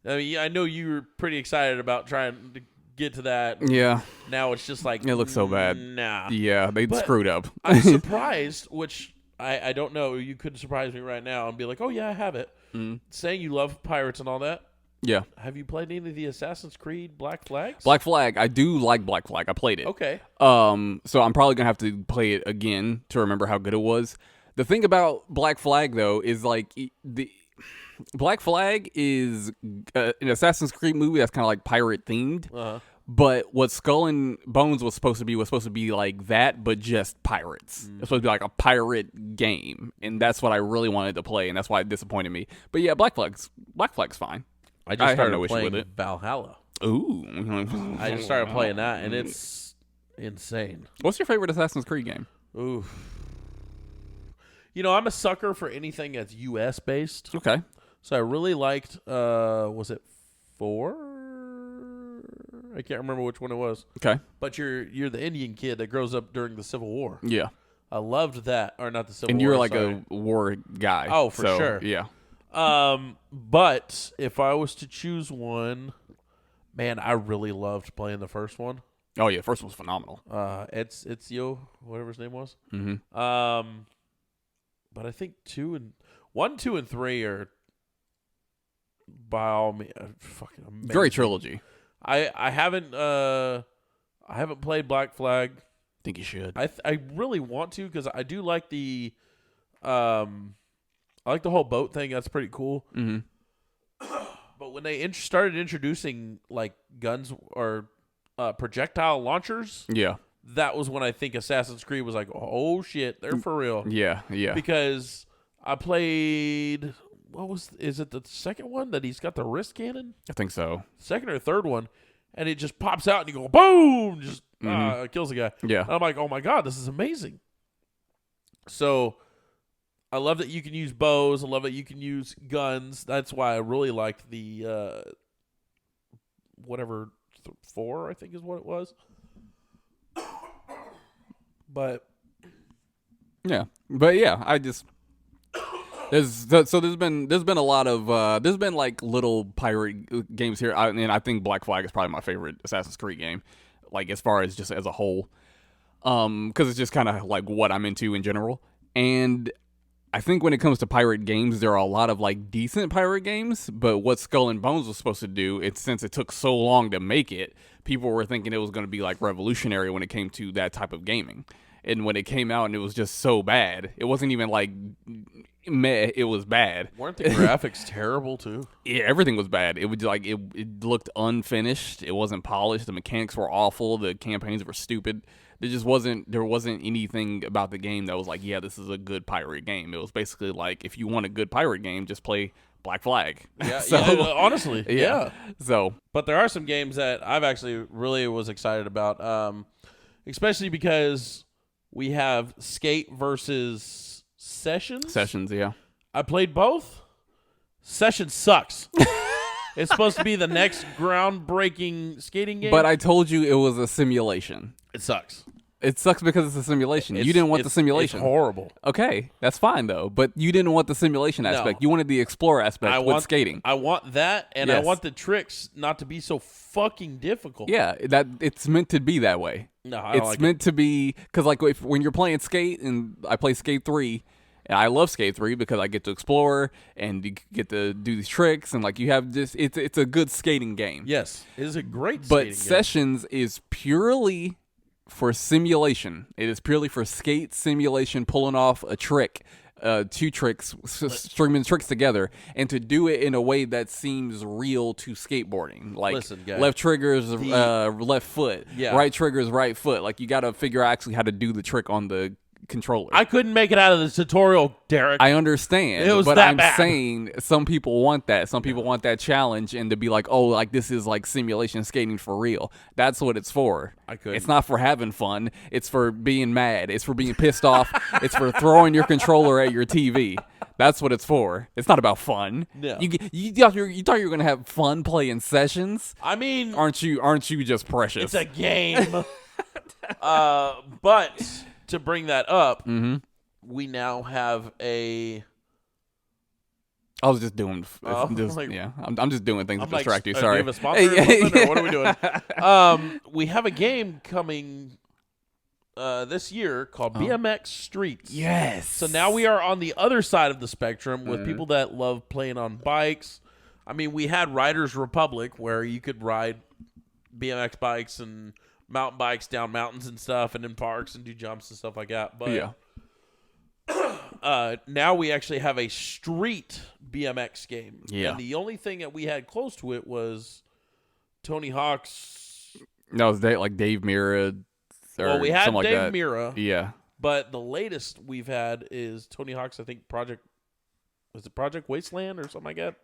I mean, I know you were pretty excited about trying to get to that. Yeah. Now it's just like it looks so bad. Nah. Yeah, they screwed up. I'm surprised, which I don't know. You could surprise me right now and be like, oh yeah, I have it. Mm. Saying you love pirates and all that. Yeah. Have you played any of the Assassin's Creed Black Flags? Black Flag. I do like Black Flag. I played it. Okay. So I'm probably going to have to play it again to remember how good it was. The thing about Black Flag, though, is like the Black Flag is an Assassin's Creed movie that's kind of like pirate themed. Uh-huh. But what Skull and Bones was supposed to be like that, but just pirates. It's supposed to be like a pirate game, and that's what I really wanted to play, and that's why it disappointed me. But yeah, Black Flag's fine. I just have started no issue playing with it. Valhalla. Ooh. I just started playing that, and it's insane. What's your favorite Assassin's Creed game? Ooh. I'm a sucker for anything that's U.S. based. Okay. So I really liked, was it 4? I can't remember which one it was. Okay. But you're the Indian kid that grows up during the Civil War. Yeah. I loved that. Or not the Civil War. And you're like sorry. a war guy. Oh, for sure. Yeah. But if I was to choose one, man, I really loved playing the first one. Oh, yeah. First one was phenomenal. Ezio, whatever his name was. Mm-hmm. But I think 1, 2, and 3 are by all means fucking amazing. Great trilogy. I haven't played Black Flag. Think you should. I really want to because I do like the I like the whole boat thing. That's pretty cool. Mm-hmm. But when they started introducing like guns or projectile launchers, Yeah. that was when I think Assassin's Creed was like, oh shit, they're for real. Yeah. Yeah. Because I played. Is it the second one that he's got the wrist cannon? I think so. Second or third one, and it just pops out and you go boom, just kills the guy. Yeah. And I'm like, oh my god, this is amazing. So I love that you can use bows. I love that you can use guns. That's why I really liked the whatever 4 I think is what it was. But yeah, I just. There's been a lot of there's been like little pirate games here, and I think Black Flag is probably my favorite Assassin's Creed game, like as far as just as a whole, because it's just kind of like what I'm into in general. And I think when it comes to pirate games, there are a lot of like decent pirate games, but what Skull and Bones was supposed to do, since it took so long to make it, people were thinking it was going to be like revolutionary when it came to that type of gaming. And when it came out and it was just so bad, it wasn't even like meh, it was bad. Weren't the graphics terrible too? Yeah, everything was bad. It was like it looked unfinished. It wasn't polished. The mechanics were awful. The campaigns were stupid. There wasn't anything about the game that was like, yeah, this is a good pirate game. It was basically like, if you want a good pirate game, just play Black Flag. Yeah, so, honestly, yeah. So, but there are some games that I've actually really was excited about, especially because we have Skate versus Sessions. Sessions, yeah. I played both. Sessions sucks. It's supposed to be the next groundbreaking skating game. But I told you it was a simulation. It sucks. It sucks because it's a simulation. You didn't want the simulation. It's horrible. Okay, that's fine though. But you didn't want the simulation aspect. You wanted the explore aspect with skating. I want that, and Yes. I want the tricks not to be so fucking difficult. Yeah, that it's meant to be that way. No, I don't It's like meant to be because like when you're playing Skate, and I play Skate 3. And I love Skate 3 because I get to explore and you get to do these tricks, and like you have this. It's a good skating game. Yes, it is a great But skating game. Sessions is purely for simulation. It is purely for skate simulation, pulling off a trick, 2 tricks, stringing tricks together, and to do it in a way that seems real to skateboarding. Like, listen, guys, left trigger is left foot, right trigger is right foot. Like, you got to figure out actually how to do the trick on the controller. I couldn't make it out of the tutorial, Derek. I understand, It was but that I'm bad. saying some people want that. Some people want that challenge and to be like, oh, like this is like simulation skating for real. That's what it's for. I couldn't. It's not for having fun. It's for being mad. It's for being pissed off. It's for throwing your controller at your TV. That's what it's for. It's not about fun. No. You thought you were gonna have fun playing Sessions? I mean, Aren't you just precious? it's a game. But to bring that up, we now have a. I was just doing, I'm just doing things to distract you. Do Sorry. you have a sponsor or something, or what are we doing? We have a game coming this year called BMX Streets. Yes. So now we are on the other side of the spectrum with people that love playing on bikes. I mean, we had Riders Republic where you could ride BMX bikes and mountain bikes down mountains and stuff and in parks and do jumps and stuff like that. But now we actually have a street BMX game. Yeah. And the only thing that we had close to it was Tony Hawk's No, it's like Dave Mira or Well, we had something like Dave that. Mira, Yeah. but the latest we've had is Tony Hawk's, I think, was it Project Wasteland or something like that?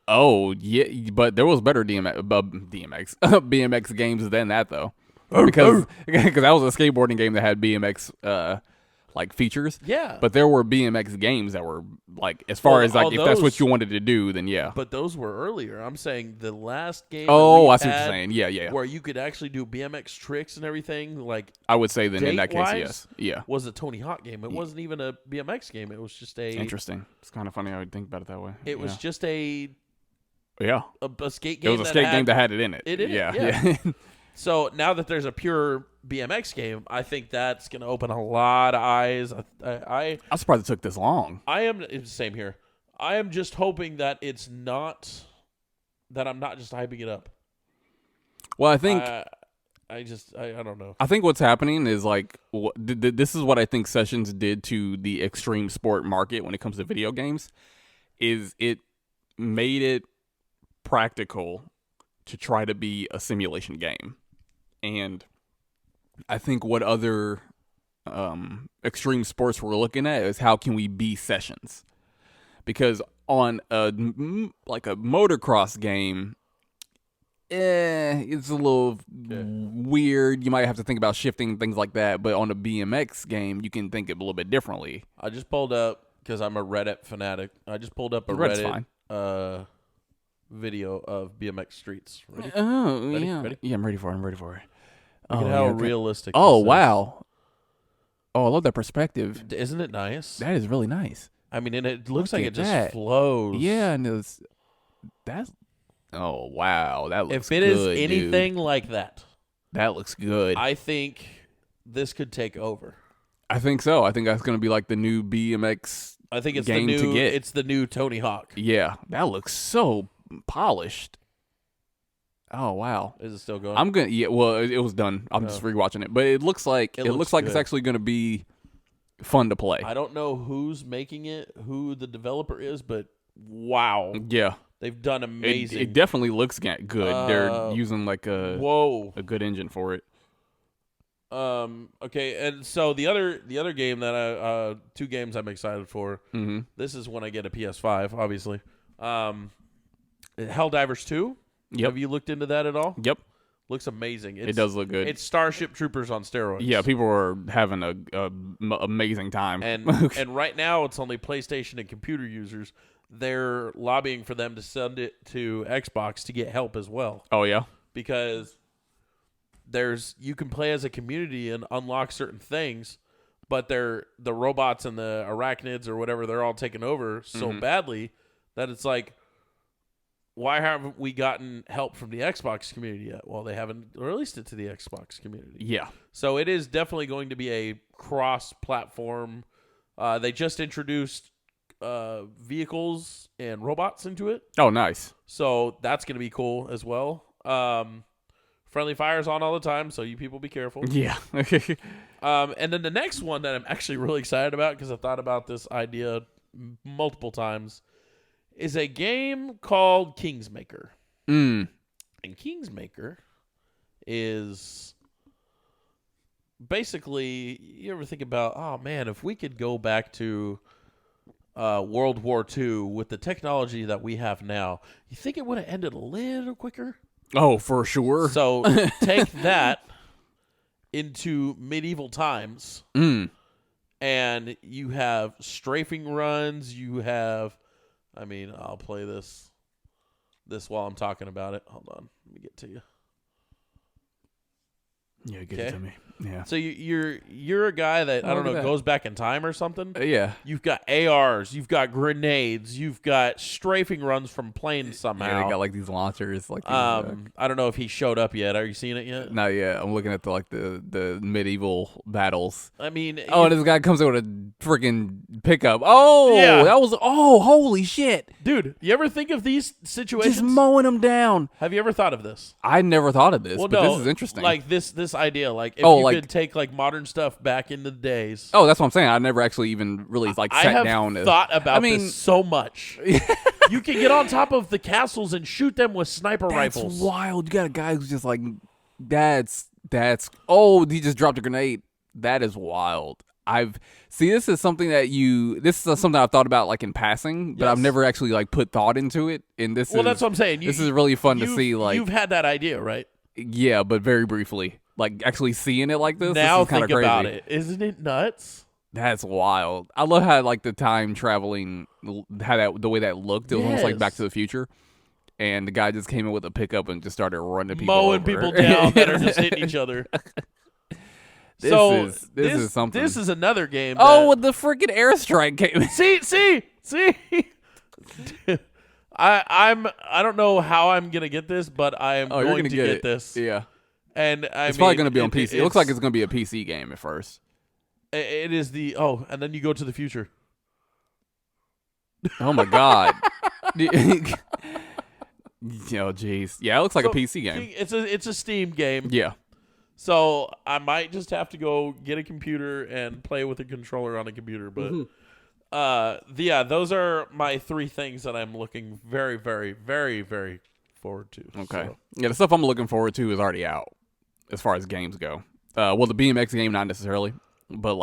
Oh, yeah, but there was better BMX games than that, though. Because that was a skateboarding game that had BMX like features. Yeah. But there were BMX games that were like, as far as like if that's what you wanted to do, then yeah. But those were earlier. I'm saying the last game. Oh, I see what you're saying. Yeah. Where you could actually do BMX tricks and everything. Like I would say then in that case, date-wise, yes. Yeah. Was a Tony Hawk game. It wasn't even a BMX game. It was just a. Interesting. It's kind of funny how you think about it that way. It was just a skate game. It was a skate game that had it in it. Yeah. So now that there's a pure BMX game, I think that's going to open a lot of eyes. I'm surprised it took this long. It's the same here. I am just hoping that I'm not just hyping it up. Well, I think I don't know. I think what's happening is like this is what I think Sessions did to the extreme sport market when it comes to video games. Is it made it practical to try to be a simulation game. And I think what other extreme sports we're looking at is how can we be Sessions? Because on a motocross game, it's a little weird. You might have to think about shifting things like that. But on a BMX game, you can think a little bit differently. I just pulled up, because I'm a Reddit fanatic, I just pulled up a Reddit's Reddit video of BMX streets. Ready? Oh, Ready? yeah. Ready? Yeah, I'm ready for it. Look at how realistic Oh, this is. wow. Oh, I love that perspective. Isn't it nice? That is really nice. I mean, and it looks Look like at it just that. flows. Yeah, and that's... Oh, wow. That looks good, If it is anything like that, that looks good. I think this could take over. I think so. I think that's going to be like the new BMX I think it's game the new, to get. It's the new Tony Hawk. Yeah, that looks so polished. Oh, wow. Is it still going? I'm gonna. Yeah, well, it was done. I'm just rewatching it, but it looks like looks it's good. actually gonna be fun to play. I don't know who's making it, who the developer is, but wow, Yeah, they've done amazing. It definitely looks good. They're using like a good engine for it. Okay, and so the other game that two games I'm excited for. Mm-hmm. This is when I get a PS5, obviously. Helldivers 2. Yep. Have you looked into that at all? Yep. Looks amazing. It does look good. It's Starship Troopers on steroids. Yeah, people are having a amazing time. And and right now it's only PlayStation and computer users. They're lobbying for them to send it to Xbox to get help as well. Oh yeah, because you can play as a community and unlock certain things, but the robots and the arachnids or whatever, they're all taken over so badly that it's like, why haven't we gotten help from the Xbox community yet? Well, they haven't released it to the Xbox community. Yeah. So it is definitely going to be a cross-platform. They just introduced vehicles and robots into it. Oh, nice. So that's going to be cool as well. Friendly fire's on all the time, so you people be careful. Yeah. And then the next one that I'm actually really excited about, because I've thought about this idea multiple times, is a game called Kingsmaker. And Kingsmaker is basically, you ever think about, oh man, if we could go back to World War II with the technology that we have now, you think it would have ended a little quicker? Oh, for sure. So take that into medieval times, and you have strafing runs. You have, I'll play this while I'm talking about it. Hold on, let me get to you. Yeah, get it to me. Yeah. So you're a guy that I don't know goes back in time or something. Yeah. You've got ARs, you've got grenades, you've got strafing runs from planes somehow. Yeah, they got like these launchers. Like I don't know if he showed up yet. Are you seeing it yet? Not yet. I'm looking at the medieval battles. I mean, and this guy comes in with a freaking pickup. Oh, yeah. That was holy shit, dude. You ever think of these situations? Just mowing them down. Have you ever thought of this? I never thought of this, well, but no, this is interesting. Like this idea, like if you could take like modern stuff back in the days. Oh, that's what I'm saying. I never actually even really sat down. I have thought about this so much. You can get on top of the castles and shoot them with sniper rifles. That's wild. You got a guy who's just like That's oh, he just dropped a grenade. That is wild. This is something I've thought about like in passing, but I've Yes. never actually like put thought into it. And that's what I'm saying. This is really fun to see. Like, you've had that idea, right? yeah, but very briefly. Like actually seeing it like this. Now this is kind think of crazy. about it. Isn't it nuts? That's wild. I love how like the time traveling, the way that looked. It was almost like Back to the Future. And the guy just came in with a pickup and just started running people Mowing over. people down that are just hitting each other. This is something. This is another game. Oh, the freaking airstrike came. See. I don't know how I'm gonna get this, but I am going to get this. Yeah, and it's probably gonna be on PC. It looks like it's gonna be a PC game at first. It is and then you go to the future. Oh my god. Yo, jeez. Yeah, it looks like a PC game. It's a Steam game. Yeah. So I might just have to go get a computer and play with a controller on a computer. But those are my 3 things that I'm looking very, very, very, very forward to. Okay. So. Yeah, the stuff I'm looking forward to is already out as far as games go. Well, the BMX game, not necessarily. But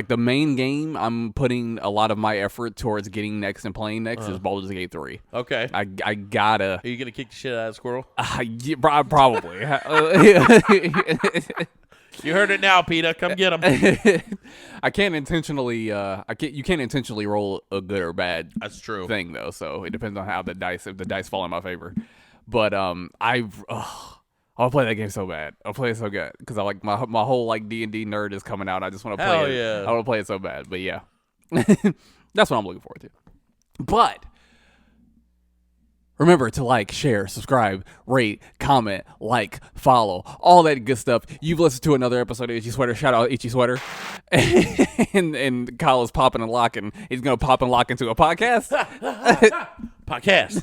the main game I'm putting a lot of my effort towards getting next and playing next is Baldur's Gate 3. Okay. I gotta. Are you gonna kick the shit out of Squirrel? Yeah, probably. You heard it now, Peter. Come get him. I can't intentionally. You can't intentionally roll a good or bad. That's true. Thing though, so it depends on how if the dice fall in my favor. But I'll play that game so bad. I'll play it so good because I like my whole like D&D nerd is coming out. I just want to play Hell it. yeah. I want to play it so bad. But yeah, that's what I'm looking forward to. But remember to like, share, subscribe, rate, comment, follow, all that good stuff. You've listened to another episode of Itchy Sweater. Shout out Itchy Sweater. and Kyle is popping and locking. He's gonna pop and lock into a podcast. Podcast.